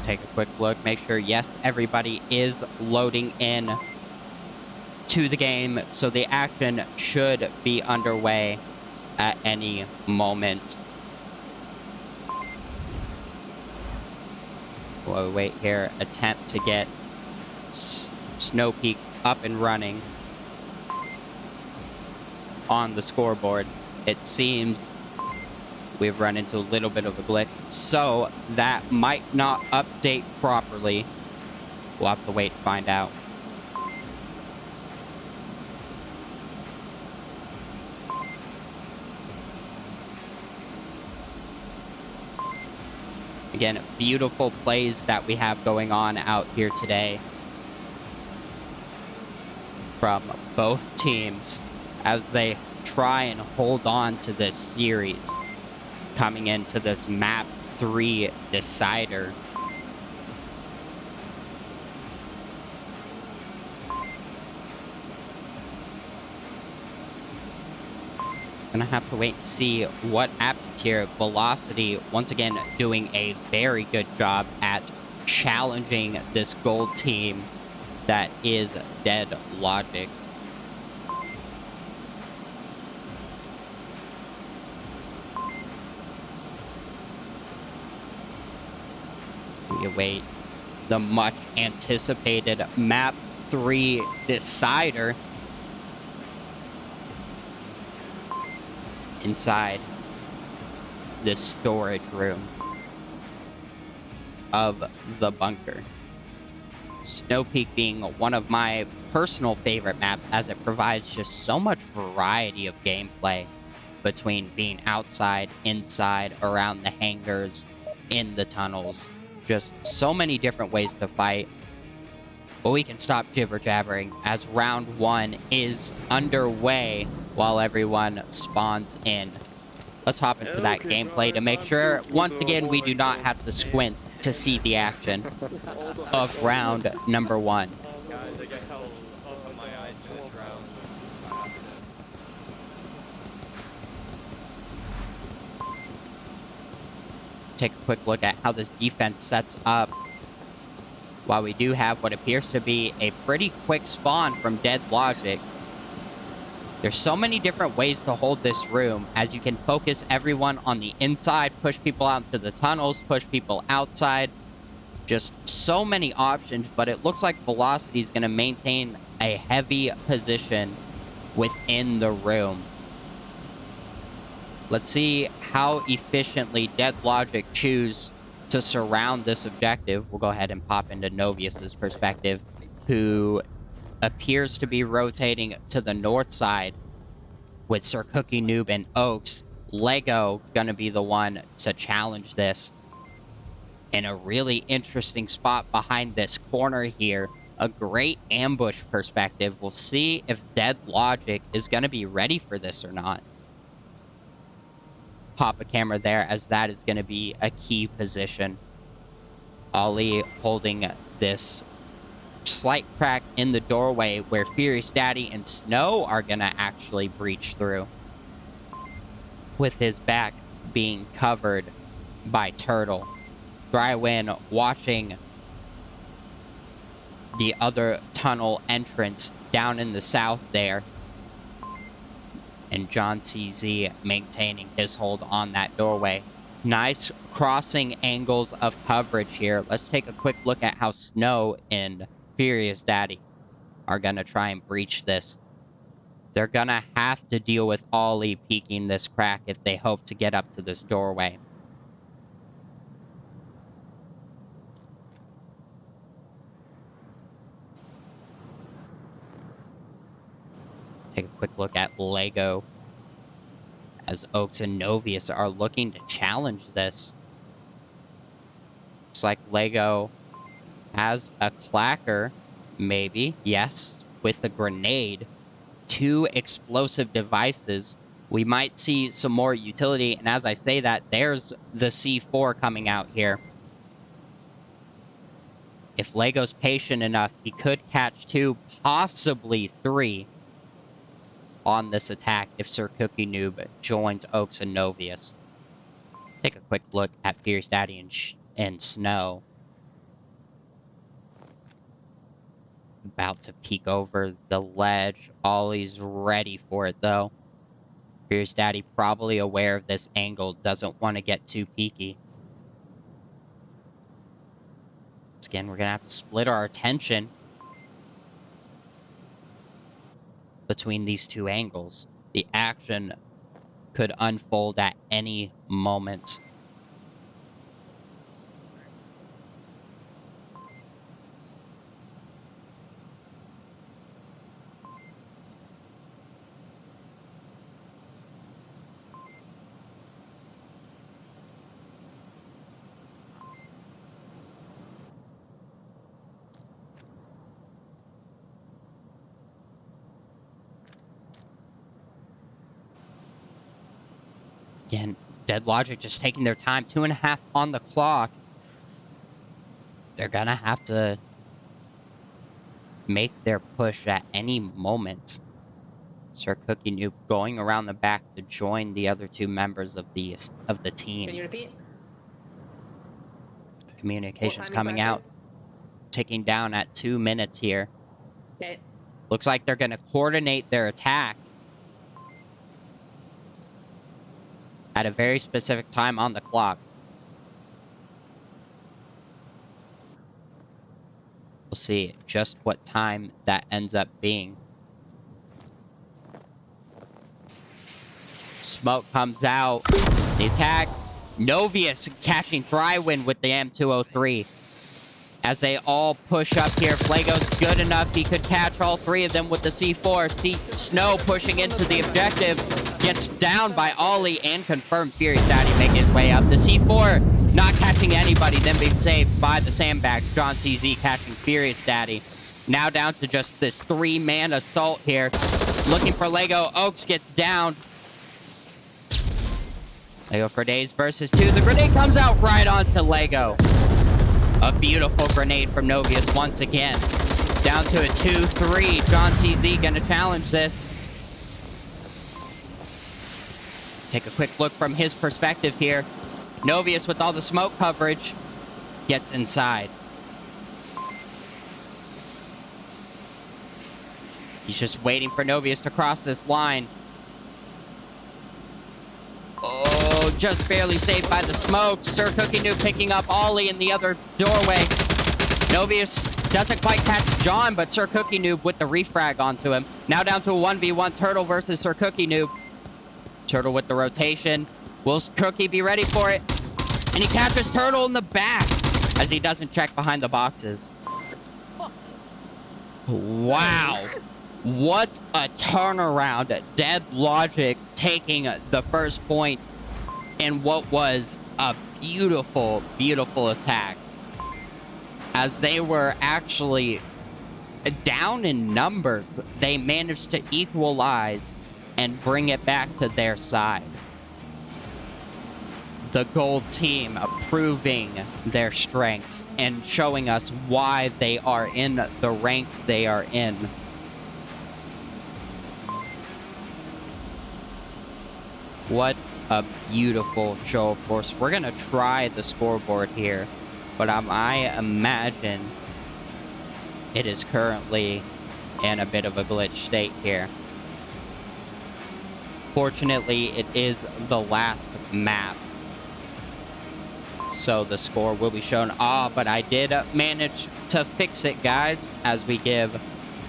Take a quick look, make sure, yes, everybody is loading in to the game, so the action should be underway at any moment. While we wait here, attempt to get Snow Peak up and running on the scoreboard. It seems we've run into a little bit of a glitch, so that might not update properly. We'll have to wait to find out. Again, beautiful plays that we have going on out here today from both teams as they try and hold on to this series. Coming into this map 3 decider. Gonna have to wait and see what happens here. VeLocity once again doing a very good job at challenging this gold team that is Dead Logic. We await the much anticipated map 3 decider inside the storage room of the bunker. Snow Peak being one of my personal favorite maps as it provides just so much variety of gameplay between being outside, inside, around the hangars, in the tunnels. Just so many different ways to fight. But we can stop jibber-jabbering as round 1 is underway while everyone spawns in. Let's hop into that gameplay to make sure, once again, we do not have to squint to see the action of round number 1. Guys, I guess I'll open my eyes for this round. Take a quick look at how this defense sets up. while we do have what appears to be a pretty quick spawn from Dead Logic, there's so many different ways to hold this room, as you can focus everyone on the inside, push people out into the tunnels, push people outside. Just so many options, but it looks like VeLocity is going to maintain a heavy position within the room. Let's see how efficiently Dead Logic choose to surround this objective. We'll go ahead and pop into Novius's perspective, who appears to be rotating to the north side with Sir Cookie Noob and Oaks. Lego gonna be the one to challenge this in a really interesting spot behind this corner here. A great ambush perspective. We'll see if Dead Logic is gonna be ready for this or not. Pop a camera there, as that is gonna be a key position. Ollie holding this slight crack in the doorway where Furious Daddy and Snow are gonna actually breach through, with his back being covered by Turtle. Drywin watching the other tunnel entrance down in the south there, and John CZ maintaining his hold on that doorway. Nice crossing angles of coverage here. Let's take a quick look at how Snow and Furious Daddy are gonna try and breach this. They're gonna have to deal with Ollie peeking this crack if they hope to get up to this doorway. Take a quick look at Lego, as Oaks and Novius are looking to challenge this. Looks like Lego has a clacker, maybe, yes, with a grenade. 2 explosive devices. We might see some more utility, and as I say that, there's the C4 coming out here. If Lego's patient enough, he could catch 2, possibly 3 on this attack if Sir Cookie Noob joins Oaks and Novius. Take a quick look at Fierce Daddy and Snow. About to peek over the ledge. Ollie's ready for it, though. Fierce Daddy probably aware of this angle, doesn't want to get too peeky. Once again, we're going to have to split our attention between these 2 angles. The action could unfold at any moment. Again, Dead Logic just taking their time. 2.5 on the clock. They're gonna have to make their push at any moment. Sir Cookie Noob going around the back to join the other 2 members of the team. Can you repeat? Communications coming out, ticking down at 2 minutes here. Okay. Looks like they're gonna coordinate their attack at a very specific time on the clock. We'll see just what time that ends up being. Smoke comes out. The attack. Novius catching Drywin with the M203. As they all push up here, Flago's good enough. He could catch all 3 of them with the C4. Snow pushing into the objective. Gets down by Ollie and confirmed Furious Daddy making his way up. The C4 not catching anybody, then being saved by the sandbags. John CZ catching Furious Daddy. Now down to just this 3-man assault here. Looking for Lego. Oaks gets down. Lego for days versus 2. The grenade comes out right onto Lego. A beautiful grenade from Novius once again. Down to a 2-3. John TZ gonna challenge this. Take a quick look from his perspective here. Novius with all the smoke coverage gets inside. He's just waiting for Novius to cross this line. Oh, just barely saved by the smoke. Sir Cookie Noob picking up Ollie in the other doorway. Novius doesn't quite catch John, but Sir Cookie Noob with the refrag onto him. Now down to a 1v1 Turtle versus Sir Cookie Noob. Turtle with the rotation. Will Cookie be ready for it? And he catches Turtle in the back as he doesn't check behind the boxes. Wow. What a turnaround. Dead Logic taking the first point in what was a beautiful, beautiful attack. As they were actually down in numbers, they managed to equalize and bring it back to their side. The gold team proving their strengths and showing us why they are in the rank they are in. What a beautiful show of force. We're going to try the scoreboard here, but I imagine it is currently in a bit of a glitch state here. Fortunately, it is the last map, so the score will be shown. But I did manage to fix it, guys, as we give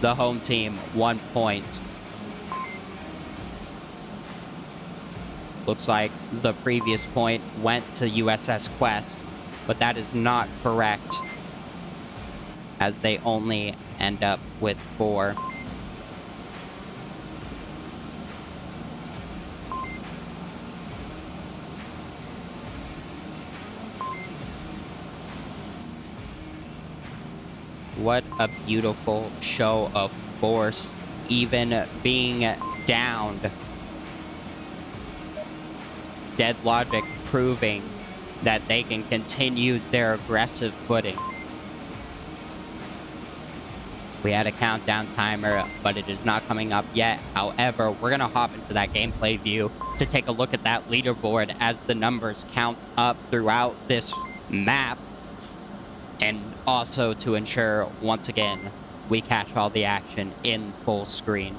the home team 1 point. Looks like the previous point went to USS Quest, but that is not correct, as they only end up with 4. What a beautiful show of force, even being downed. Dead Logic proving that they can continue their aggressive footing. We had a countdown timer, but it is not coming up yet. However, we're going to hop into that gameplay view to take a look at that leaderboard as the numbers count up throughout this map. And also to ensure, once again, we catch all the action in full screen.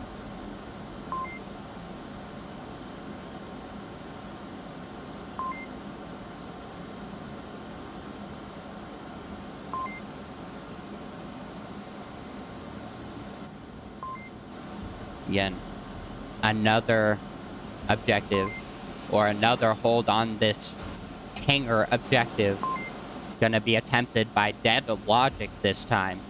Again, another objective, or another hold on this hangar objective, gonna be attempted by Dead Logic this time.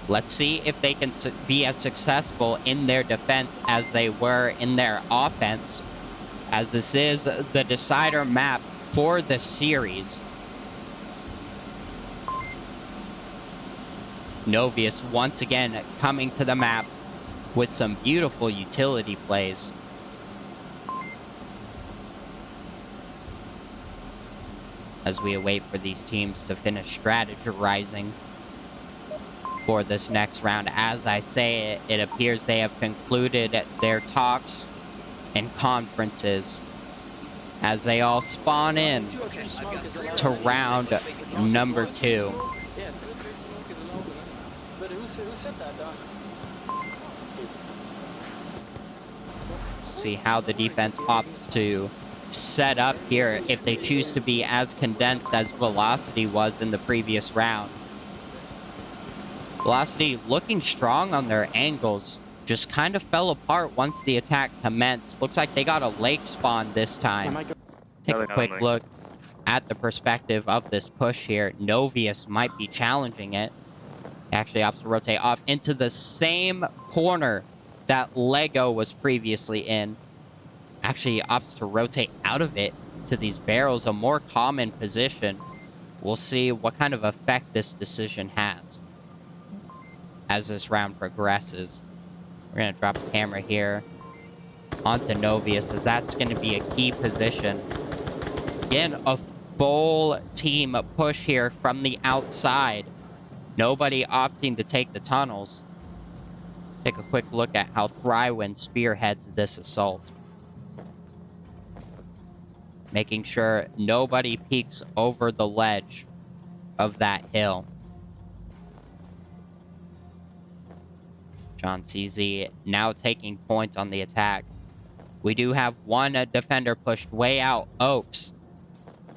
Let's see if they can be as successful in their defense as they were in their offense, as this is the decider map for the series. Novius once again coming to the map with some beautiful utility plays. As we await for these teams to finish strategizing for this next round. As I say it, it appears they have concluded their talks and conferences as they all spawn in to round number 2. But who said that, Don? See how the defense opts to set up here if they choose to be as condensed as VeLocity was in the previous round. VeLocity looking strong on their angles, just kind of fell apart once the attack commenced. Looks like they got a lake spawn this time. Take a quick look at the perspective of this push here. Novius might be challenging it. Actually opts to rotate off into the same corner that Lego was previously in. Actually opts to rotate out of it to these barrels, a more common position. We'll see what kind of effect this decision has as this round progresses. We're going to drop the camera here onto Novius, as that's going to be a key position. Again, a full team push here from the outside. Nobody opting to take the tunnels. Take a quick look at how Thrywind spearheads this assault, making sure nobody peeks over the ledge of that hill. John CZ now taking point on the attack. We do have one defender pushed way out, Oaks,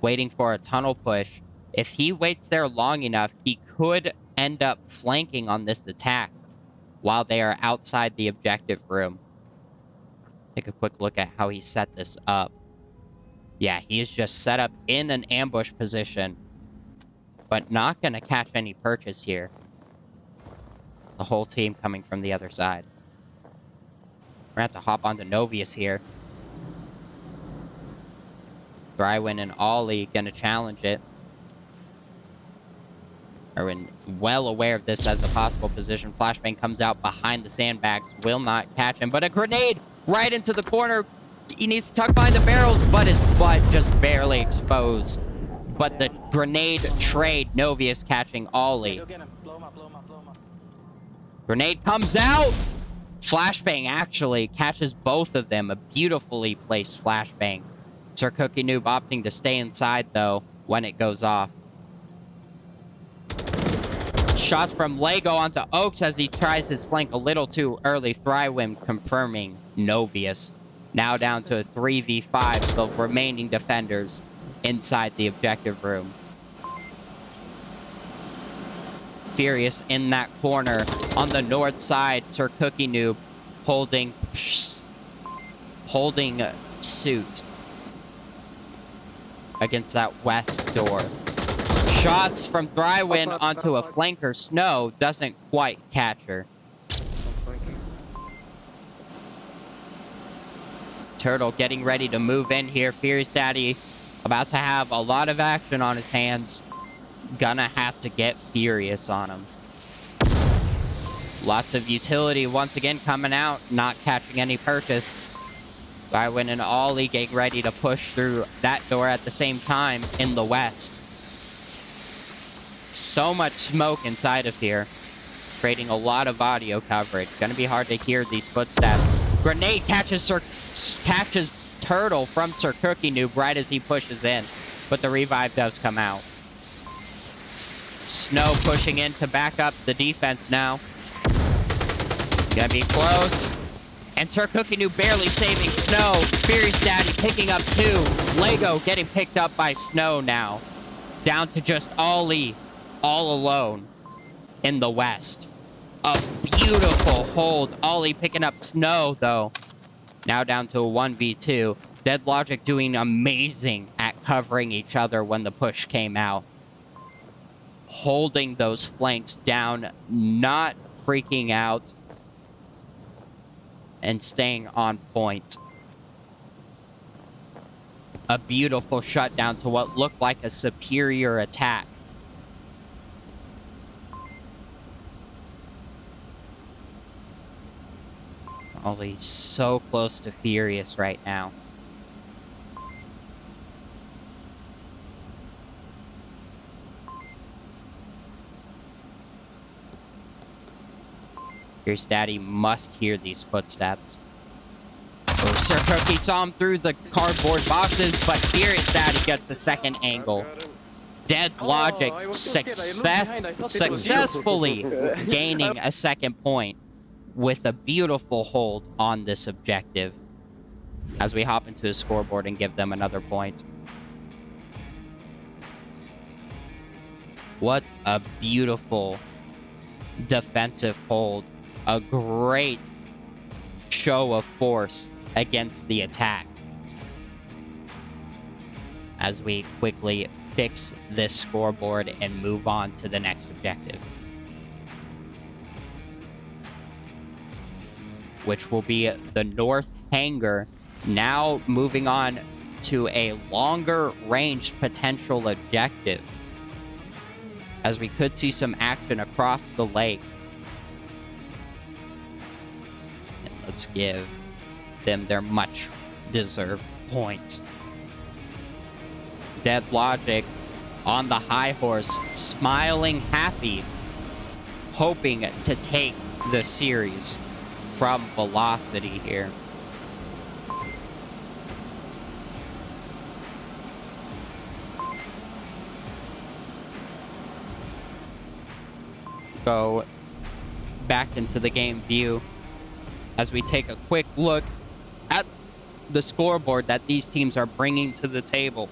waiting for a tunnel push. If he waits there long enough, he could end up flanking on this attack while they are outside the objective room. Take a quick look at how he set this up. Yeah, he is just set up in an ambush position, but not going to catch any purchase here. The whole team coming from the other side. We're going to have to hop onto Novius here. Drywin and Ollie going to challenge it. Erwin well aware of this as a possible position. Flashbang comes out behind the sandbags. Will not catch him, but a grenade right into the corner. He needs to tuck behind the barrels, but his butt just barely exposed. But the grenade trade, Novius catching Ollie. Go get him. Blow him up, blow him up, blow him up. Grenade comes out! Flashbang actually catches both of them. A beautifully placed flashbang. Sir Cookie Noob opting to stay inside, though, when it goes off. Shots from Lego onto Oaks as he tries his flank a little too early. Thrywim confirming Novius. Now down to a 3v5, the remaining defenders inside the objective room. Furious in that corner on the north side. Sir Cookie Noob holding suit against that west door. Shots from Thrywin onto a flanker. Snow doesn't quite catch her. Turtle getting ready to move in here. Furious Daddy about to have a lot of action on his hands. Gonna have to get furious on him. Lots of utility once again coming out, not catching any purchase. Thrywin and Ollie getting ready to push through that door at the same time in the west. So much smoke inside of here, creating a lot of audio coverage. Gonna be hard to hear these footsteps. Grenade catches Turtle from Sir Cookie Noob right as he pushes in, but the revive does come out. Snow pushing in to back up the defense now. Gonna be close. And Sir Cookie Noob barely saving Snow. Furious Daddy picking up two. Lego getting picked up by Snow now. Down to just Ollie all alone in the west. A beautiful hold. Ollie picking up Snow, though. Now down to a 1v2. Dead Logic doing amazing at covering each other when the push came out. Holding those flanks down, not freaking out, and staying on point. A beautiful shutdown to what looked like a superior attack. Ollie so close to furious right now. Furious Daddy must hear these footsteps. Oh, Sir Cookie saw him through the cardboard boxes, but Furious Daddy gets the second angle. Dead Logic successfully gaining a second point with a beautiful hold on this objective. As we hop into the scoreboard and give them another point. What a beautiful defensive hold. A great show of force against the attack. As we quickly fix this scoreboard and move on to the next objective, which will be the North Hangar. Now moving on to a longer range potential objective, as we could see some action across the lake. And let's give them their much deserved point. Dead Logic on the high horse, smiling happy, hoping to take the series from VeLocity here. Go back into the game view as we take a quick look at the scoreboard that these teams are bringing to the table.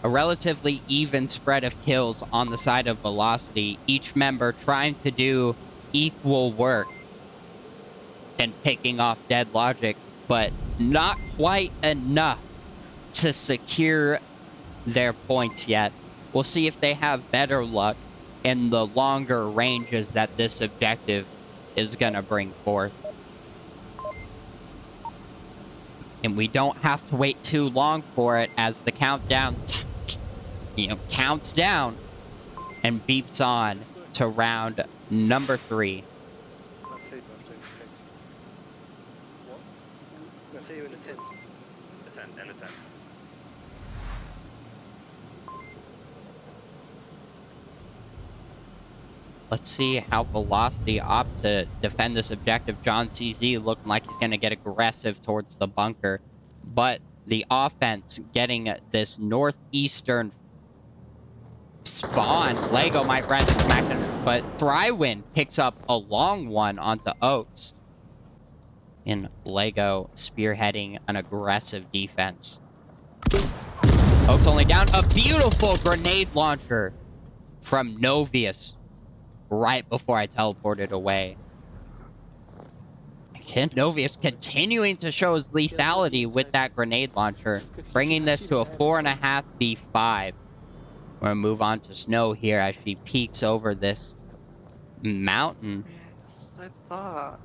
A relatively even spread of kills on the side of VeLocity, each member trying to do equal work and picking off Dead Logic, but not quite enough to secure their points yet. We'll see if they have better luck in the longer ranges that this objective is going to bring forth. And we don't have to wait too long for it as the countdown counts down and beeps on to round number 3. That's it. What? That's you in the tent. The tent, in the tent. Let's see how VeLocity opt to defend this objective. John CZ looking like he's going to get aggressive towards the bunker. But the offense getting this northeastern spawn. Lego might run to smack him, but Thrywind picks up a long one onto Oaks. And Lego spearheading an aggressive defense. Oaks only down. A beautiful grenade launcher from Novius right before I teleported away. Novius continuing to show his lethality with that grenade launcher, bringing this to a 4.5 v5. We're going to move on to Snow here as she peeks over this mountain. Yes, I thought.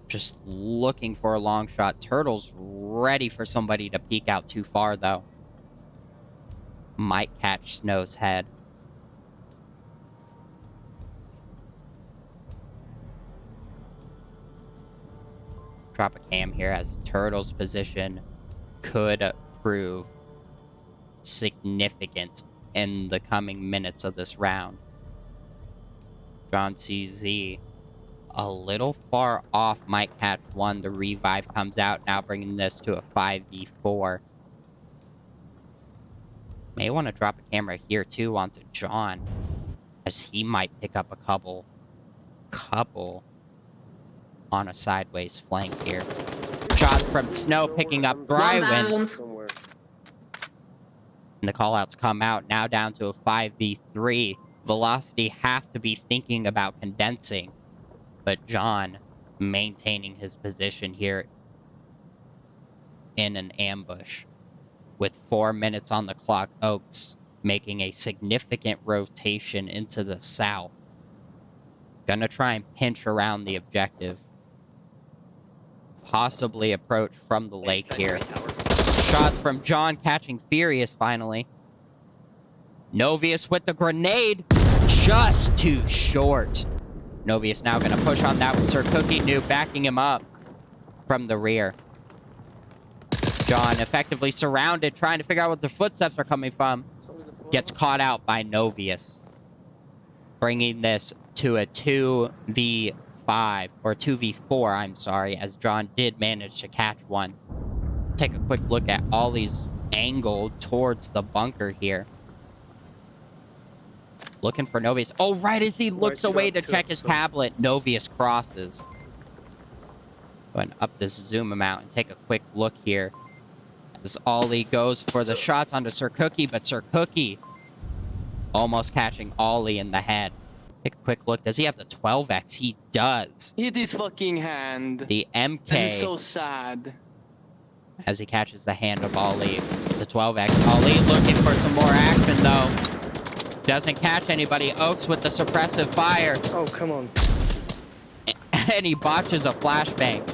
Just looking for a long shot. Turtle's ready for somebody to peek out too far, though. Might catch Snow's head. Drop a cam here as Turtle's position could prove significant in the coming minutes of this round. John CZ a little far off, might catch one. The revive comes out, now bringing this to a 5v4. May want to drop a camera here too onto John, as he might pick up a couple on a sideways flank here. Shots from Snow picking up Thrywind. Somewhere. And the callouts come out, now down to a 5v3. VeLocity have to be thinking about condensing, but John maintaining his position here in an ambush. With 4 minutes on the clock, Oaks making a significant rotation into the south. Gonna try and pinch around the objective. Possibly approach from the lake here. Shots from John catching Furious finally. Novius with the grenade. Just too short. Novius now going to push on that with Sir Cookie Noob backing him up from the rear. John effectively surrounded, trying to figure out what the footsteps are coming from. Gets caught out by Novius. Bringing this to a 2v5, or 2v4, I'm sorry, as John did manage to catch one. Take a quick look at Ollie's angle towards the bunker here. Looking for Novius. Oh, right as he looks away to check his tablet, Novius crosses. Going up this zoom amount and take a quick look here. As Ollie goes for the shots onto Sir Cookie, but Sir Cookie almost catching Ollie in the head. Take a quick look. Does he have the 12x? He does. Hit his fucking hand. The MK. That is so sad. As he catches the hand of Ollie. The 12x. Ollie looking for some more action, though. Doesn't catch anybody. Oaks with the suppressive fire. Oh, come on. And he botches a flashbang.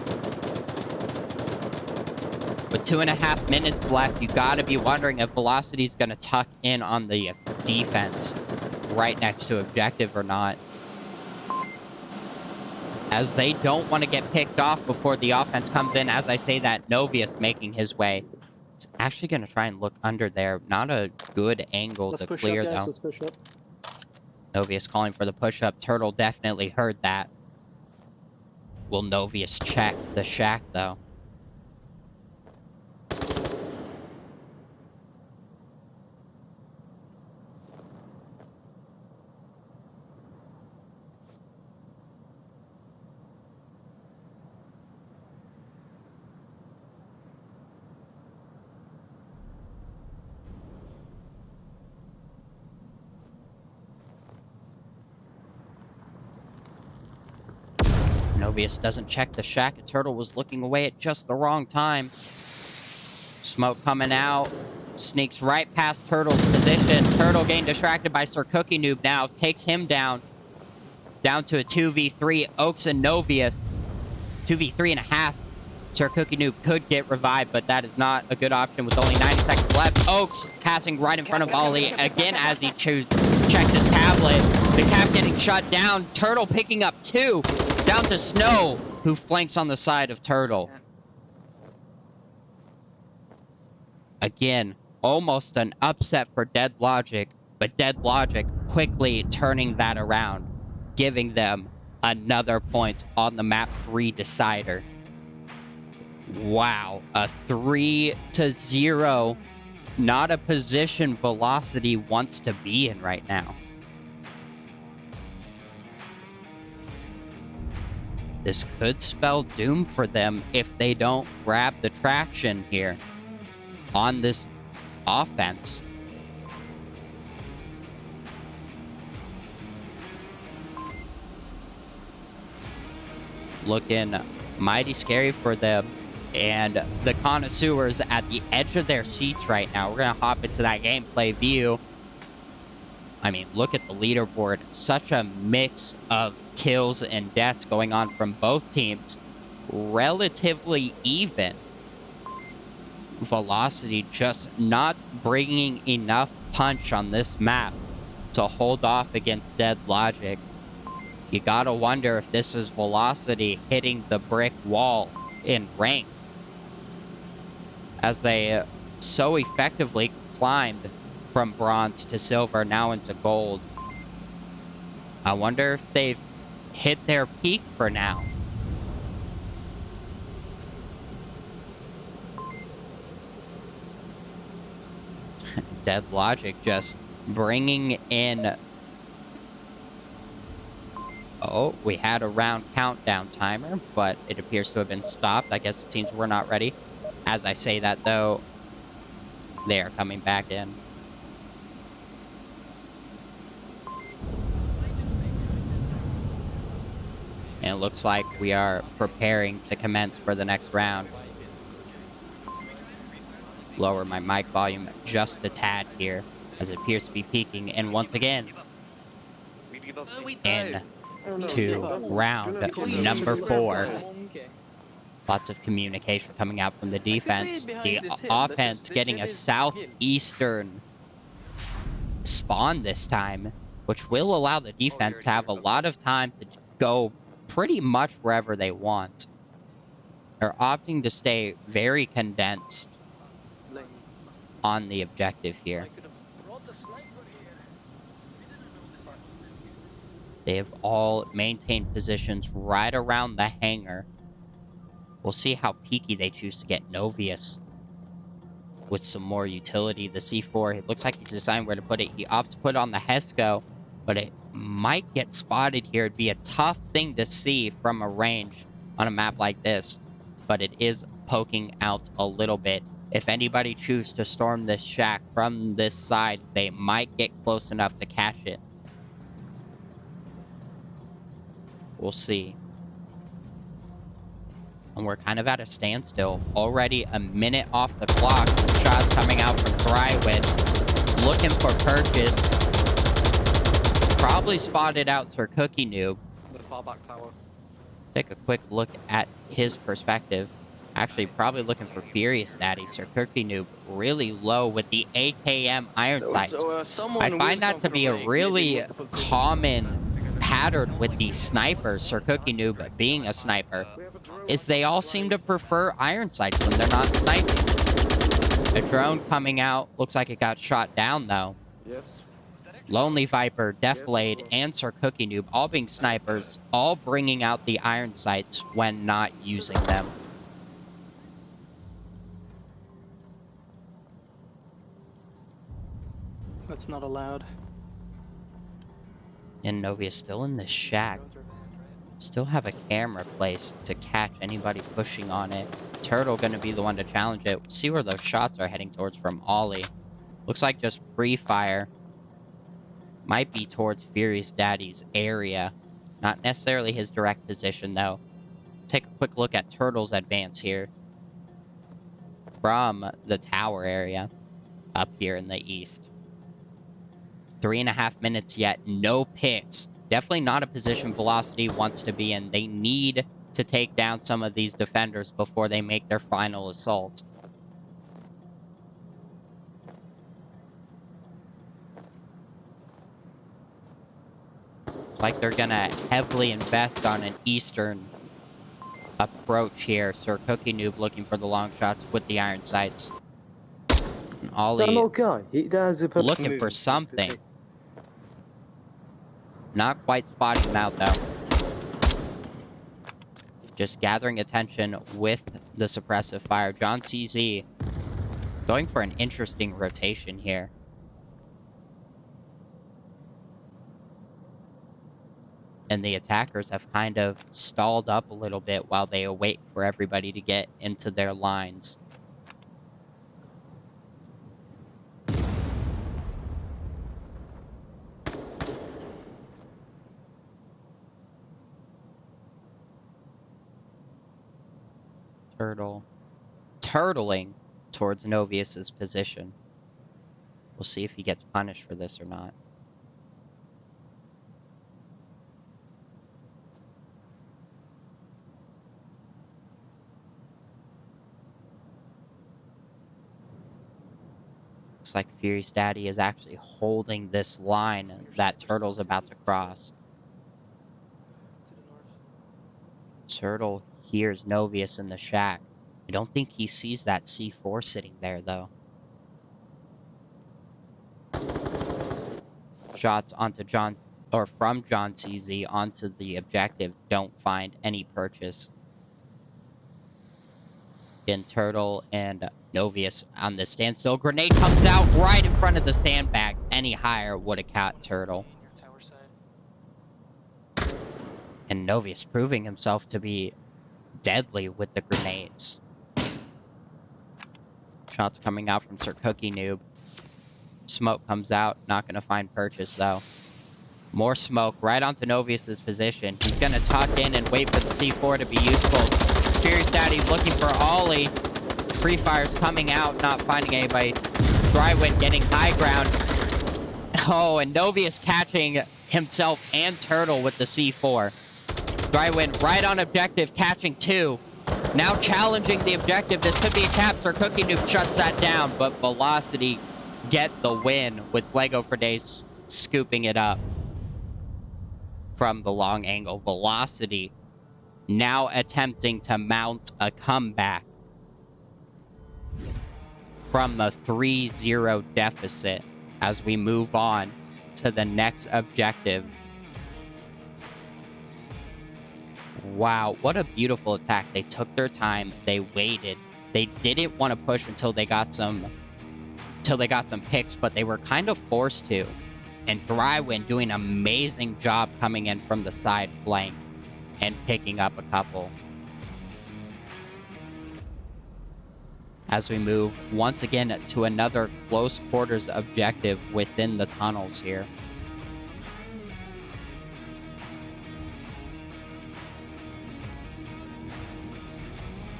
With 2.5 minutes left, you gotta be wondering if VeLocity's gonna tuck in on the defense right next to objective or not. As they don't want to get picked off before the offense comes in. As I say that, Novius making his way. He's actually gonna try and look under there. Not a good angle to clear, though. Let's push up. Novius calling for the push-up. Turtle definitely heard that. Will Novius check the shack, though? Novius doesn't check the shack, and Turtle was looking away at just the wrong time. Smoke coming out. Sneaks right past Turtle's position. Turtle getting distracted by Sir Cookie Noob now. Takes him down. Down to a 2v3. Oaks and Novius. 2v3 and a half. Sir Cookie Noob could get revived, but that is not a good option with only 90 seconds left. Oaks passing right in front of Ollie again as he checked his tablet. The cap getting shut down. Turtle picking up 2. Down to Snow, who flanks on the side of Turtle. Again, almost an upset for Dead Logic, but Dead Logic quickly turning that around, giving them another point on the map 3 decider. Wow, a 3-0. Not a position VeLocity wants to be in right now. This could spell doom for them if they don't grab the traction here on this offense. Looking mighty scary for them. And the connoisseurs at the edge of their seats right now. We're going to hop into that gameplay view. I mean, look at the leaderboard. Such a mix of kills and deaths going on from both teams. Relatively even. VeLocity just not bringing enough punch on this map to hold off against Dead Logic. You gotta wonder if this is VeLocity hitting the brick wall in rank, as they so effectively climbed from bronze to silver, now into gold. I wonder if they've hit their peak for now. Dead Logic just bringing in... Oh, we had a round countdown timer, but it appears to have been stopped. I guess the teams were not ready. As I say that, though, they are coming back in. And it looks like we are preparing to commence for the next round. Lower my mic volume just a tad here, as it appears to be peaking. And once again, into round number 4. Lots of communication coming out from the defense. The offense getting a southeastern spawn this time, which will allow the defense to have a lot of time to go pretty much wherever they want. They're opting to stay very condensed on the objective here. They have all maintained positions right around the hangar. We'll see how peaky they choose to get Novius with some more utility. The C4, it looks like he's deciding where to put it. He opts to put it on the Hesco, but it might get spotted here. It'd be a tough thing to see from a range on a map like this, but it is poking out a little bit. If anybody chooses to storm this shack from this side, they might get close enough to catch it. We'll see. And we're kind of at a standstill. Already a minute off the clock. Shots coming out from Thrywood. Looking for purchase. Probably spotted out Sir Cookie Noob. The far back tower. Take a quick look at his perspective. Actually, probably looking for Furious Daddy. Sir Cookie Noob really low with the AKM iron sights. I find that to be a really common pattern with the snipers, Sir Cookie Noob being a sniper, is they all seem to prefer iron sights when they're not sniping. A drone coming out. Looks like it got shot down, though. Yes. Lonely Viper, Deathblade, and Sir Cookie Noob all being snipers, all bringing out the iron sights when not using them. That's not allowed. And Novia still in the shack. Still have a camera placed to catch anybody pushing on it. Turtle gonna be the one to challenge it. See where those shots are heading towards from Ollie. Looks like just free fire. Might be towards Furious Daddy's area. Not necessarily his direct position, though. take a quick look at Turtle's advance here from the tower area up here in the east. 3.5 minutes yet, no picks. Definitely not a position VeLocity wants to be in. They need to take down some of these defenders before they make their final assault. Like they're gonna heavily invest on an eastern approach here. Sir Cookie Noob looking for the long shots with the iron sights. And Ollie looking for something. Not quite spotting him out though. Just gathering attention with the suppressive fire. John CZ going for an interesting rotation here. And the attackers have kind of stalled up a little bit while they await for everybody to get into their lines. Turtling towards Novius's position. We'll see if he gets punished for this or not. Looks like Fury's Daddy is actually holding this line that Turtle's about to cross. Turtle hears Novius in the shack. I don't think he sees that C4 sitting there, though. Shots onto John, or from John CZ onto the objective, don't find any purchase. Again, Turtle and Novius on the standstill. Grenade comes out right in front of the sandbags. Any higher would have caught Turtle. And Novius proving himself to be deadly with the grenades. Shots coming out from Sir Cookie Noob. Smoke comes out. Not going to find purchase, though. More smoke right onto Novius's position. He's going to tuck in and wait for the C4 to be useful. Furious Daddy looking for Ollie. Free Fire's coming out, not finding anybody. Drywind getting high ground. Oh, and Novius catching himself and Turtle with the C4. Drywind right on objective, catching 2. Now challenging the objective. This could be a cap. Sir Cookie Noob shuts that down, but VeLocity get the win with Lego for Days scooping it up from the long angle. VeLocity now attempting to mount a comeback from the 3-0 deficit as we move on to the next objective. Wow, what a beautiful attack. They took their time, they waited. They didn't want to push until they got some picks, but they were kind of forced to. And Drywind doing an amazing job coming in from the side flank and picking up a couple. As we move once again to another close quarters objective within the tunnels here.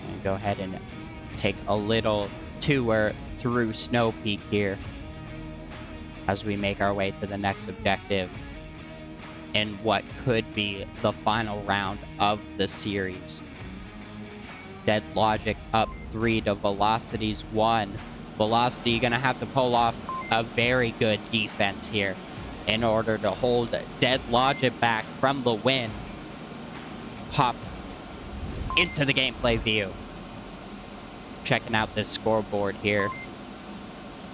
And go ahead and take a little tour through Snow Peak here as we make our way to the next objective in what could be the final round of the series. Dead Logic up 3 to VeLocity's 1. VeLocity gonna have to pull off a very good defense here in order to hold Dead Logic back from the win. Hop into the gameplay view. Checking out this scoreboard here.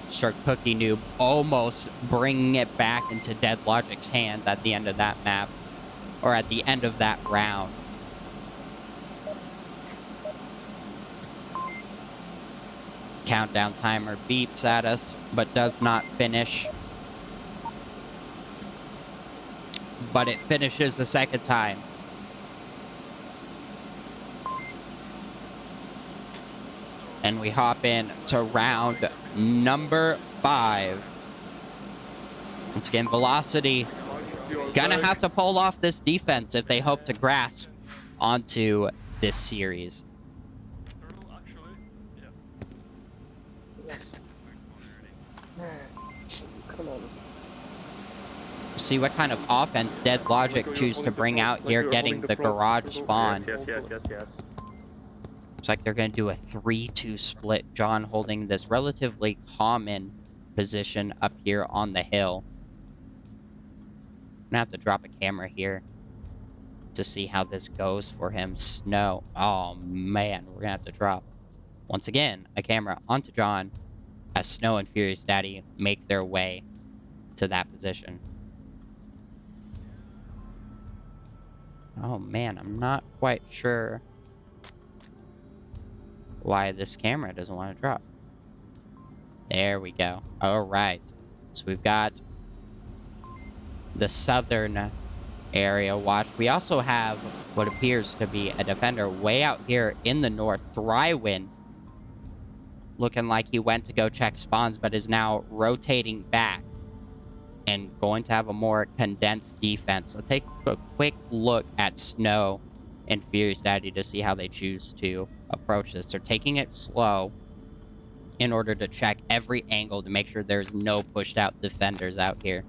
Sir Cookie Noob almost bringing it back into Dead Logic's hand at the end of that map, or at the end of that round. Countdown timer beeps at us, but does not finish. But it finishes the second time. And we hop in to round number 5. Once again, VeLocity gonna have to pull off this defense if they hope to grasp onto this series. Turtle, actually? Yeah. Yes. Come on. See what kind of offense Dead Logic Like you're choose to holding the bring prop, out like here, you're getting holding the prop, garage turtle. spawn. Yes. Looks like they're going to do a 3-2 split. John holding this relatively common position up here on the hill. I'm going to have to drop a camera here to see how this goes for him. Snow. Oh, man. We're going to have to drop, once again, a camera onto John as Snow and Furious Daddy make their way to that position. Oh, man. I'm not quite sure why this camera doesn't want to drop. There we go. All right. So we've got the southern area watched. We also have what appears to be a defender way out here in the north, Thrywin, looking like he went to go check spawns, but is now rotating back and going to have a more condensed defense. Let's take a quick look at Snow and Furious Daddy to see how they choose to approach this. They're taking it slow in order to check every angle to make sure there's no pushed out defenders out here.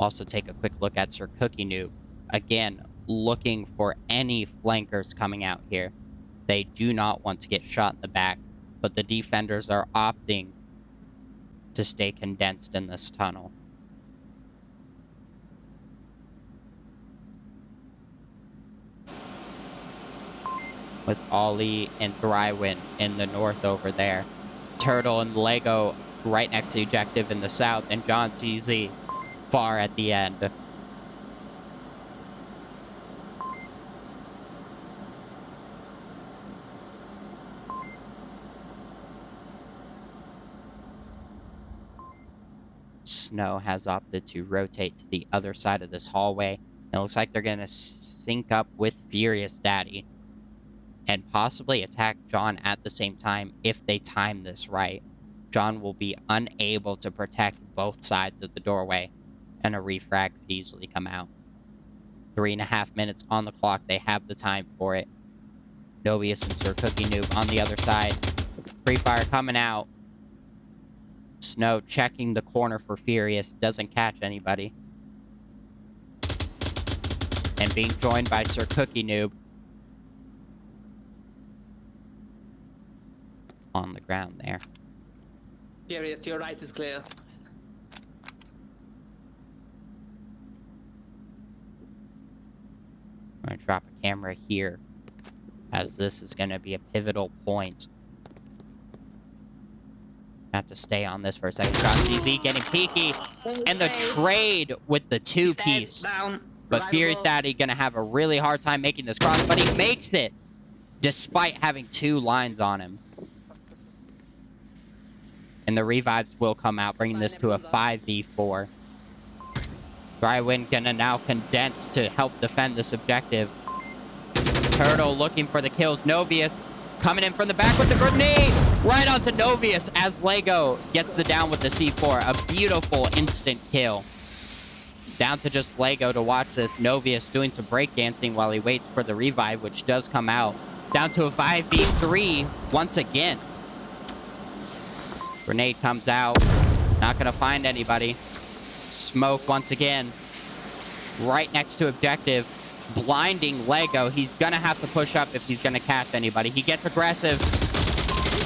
Also take a quick look at Sir Cookie Noob. Again, looking for any flankers coming out here. They do not want to get shot in the back, but the defenders are opting to stay condensed in this tunnel. With Ollie and Thrywin in the north over there. Turtle and Lego right next to the objective in the south, and John CZ far at the end. Snow has opted to rotate to the other side of this hallway. It looks like they're going to sync up with Furious Daddy and possibly attack John at the same time if they time this right. John will be unable to protect both sides of the doorway, and a refrag could easily come out. 3.5 minutes on the clock. They have the time for it. Nobius and Sir Cookie Noob on the other side. Free fire coming out. Snow checking the corner for Furious. Doesn't catch anybody. And being joined by Sir Cookie Noob. On the ground there. Furious, your right is clear. I'm going to drop a camera here, as this is going to be a pivotal point. I have to stay on this for a second. John CZ getting peeky, and the trade with the two-piece. But Furious Daddy going to have a really hard time making this cross, but he makes it, despite having 2 lines on him. And the revives will come out, bringing this to a 5v4. Drywin gonna now condense to help defend this objective. Turtle looking for the kills. Novius coming in from the back with the grenade! Right onto Novius as Lego gets the down with the C4. A beautiful instant kill. Down to just Lego to watch this. Novius doing some breakdancing while he waits for the revive, which does come out. Down to a 5v3 once again. Grenade comes out. Not gonna find anybody. Smoke once again. Right next to objective. Blinding Lego. He's gonna have to push up if he's gonna catch anybody. He gets aggressive.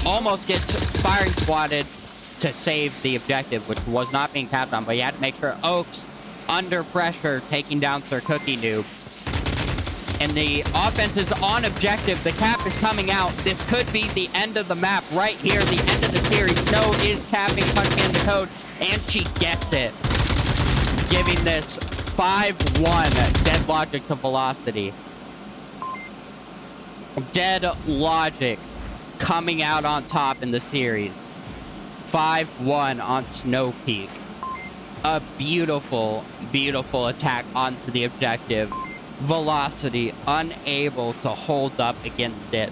Almost gets firing squatted to save the objective, which was not being tapped on, but he had to make sure. Oaks under pressure, taking down Sir Cookie Noob. And the offense is on objective. The cap is coming out. This could be the end of the map right here, the end of the series. Snow is capping, punching in the code, and she gets it. Giving this 5-1 Dead Logic to VeLocity. Dead Logic coming out on top in the series. 5-1 on Snow Peak. A beautiful, beautiful attack onto the objective. VeLocity unable to hold up against it.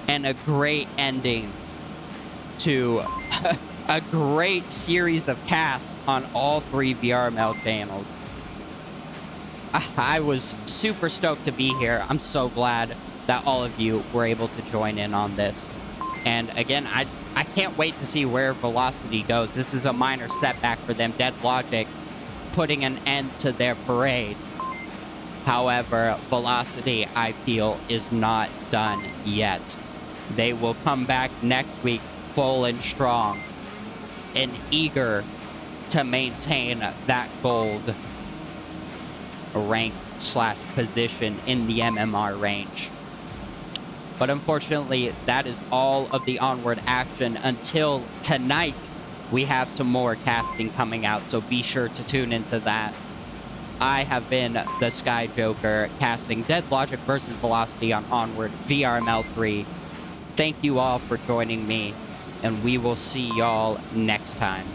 And a great ending to a great series of casts on all 3 VRML channels. I was super stoked to be here. I'm so glad that all of you were able to join in on this. And again, I can't wait to see where VeLocity goes. This is a minor setback for them. Dead Logic putting an end to their parade. However, VeLocity, I feel, is not done yet. They will come back next week full and strong and eager to maintain that gold rank / position in the MMR range. But unfortunately, that is all of the Onward action until tonight. We have some more casting coming out, so be sure to tune into that. I have been TheSkyJoker, casting Dead Logic versus VeLocity on Onward VRML 3. Thank you all for joining me, and we will see y'all next time.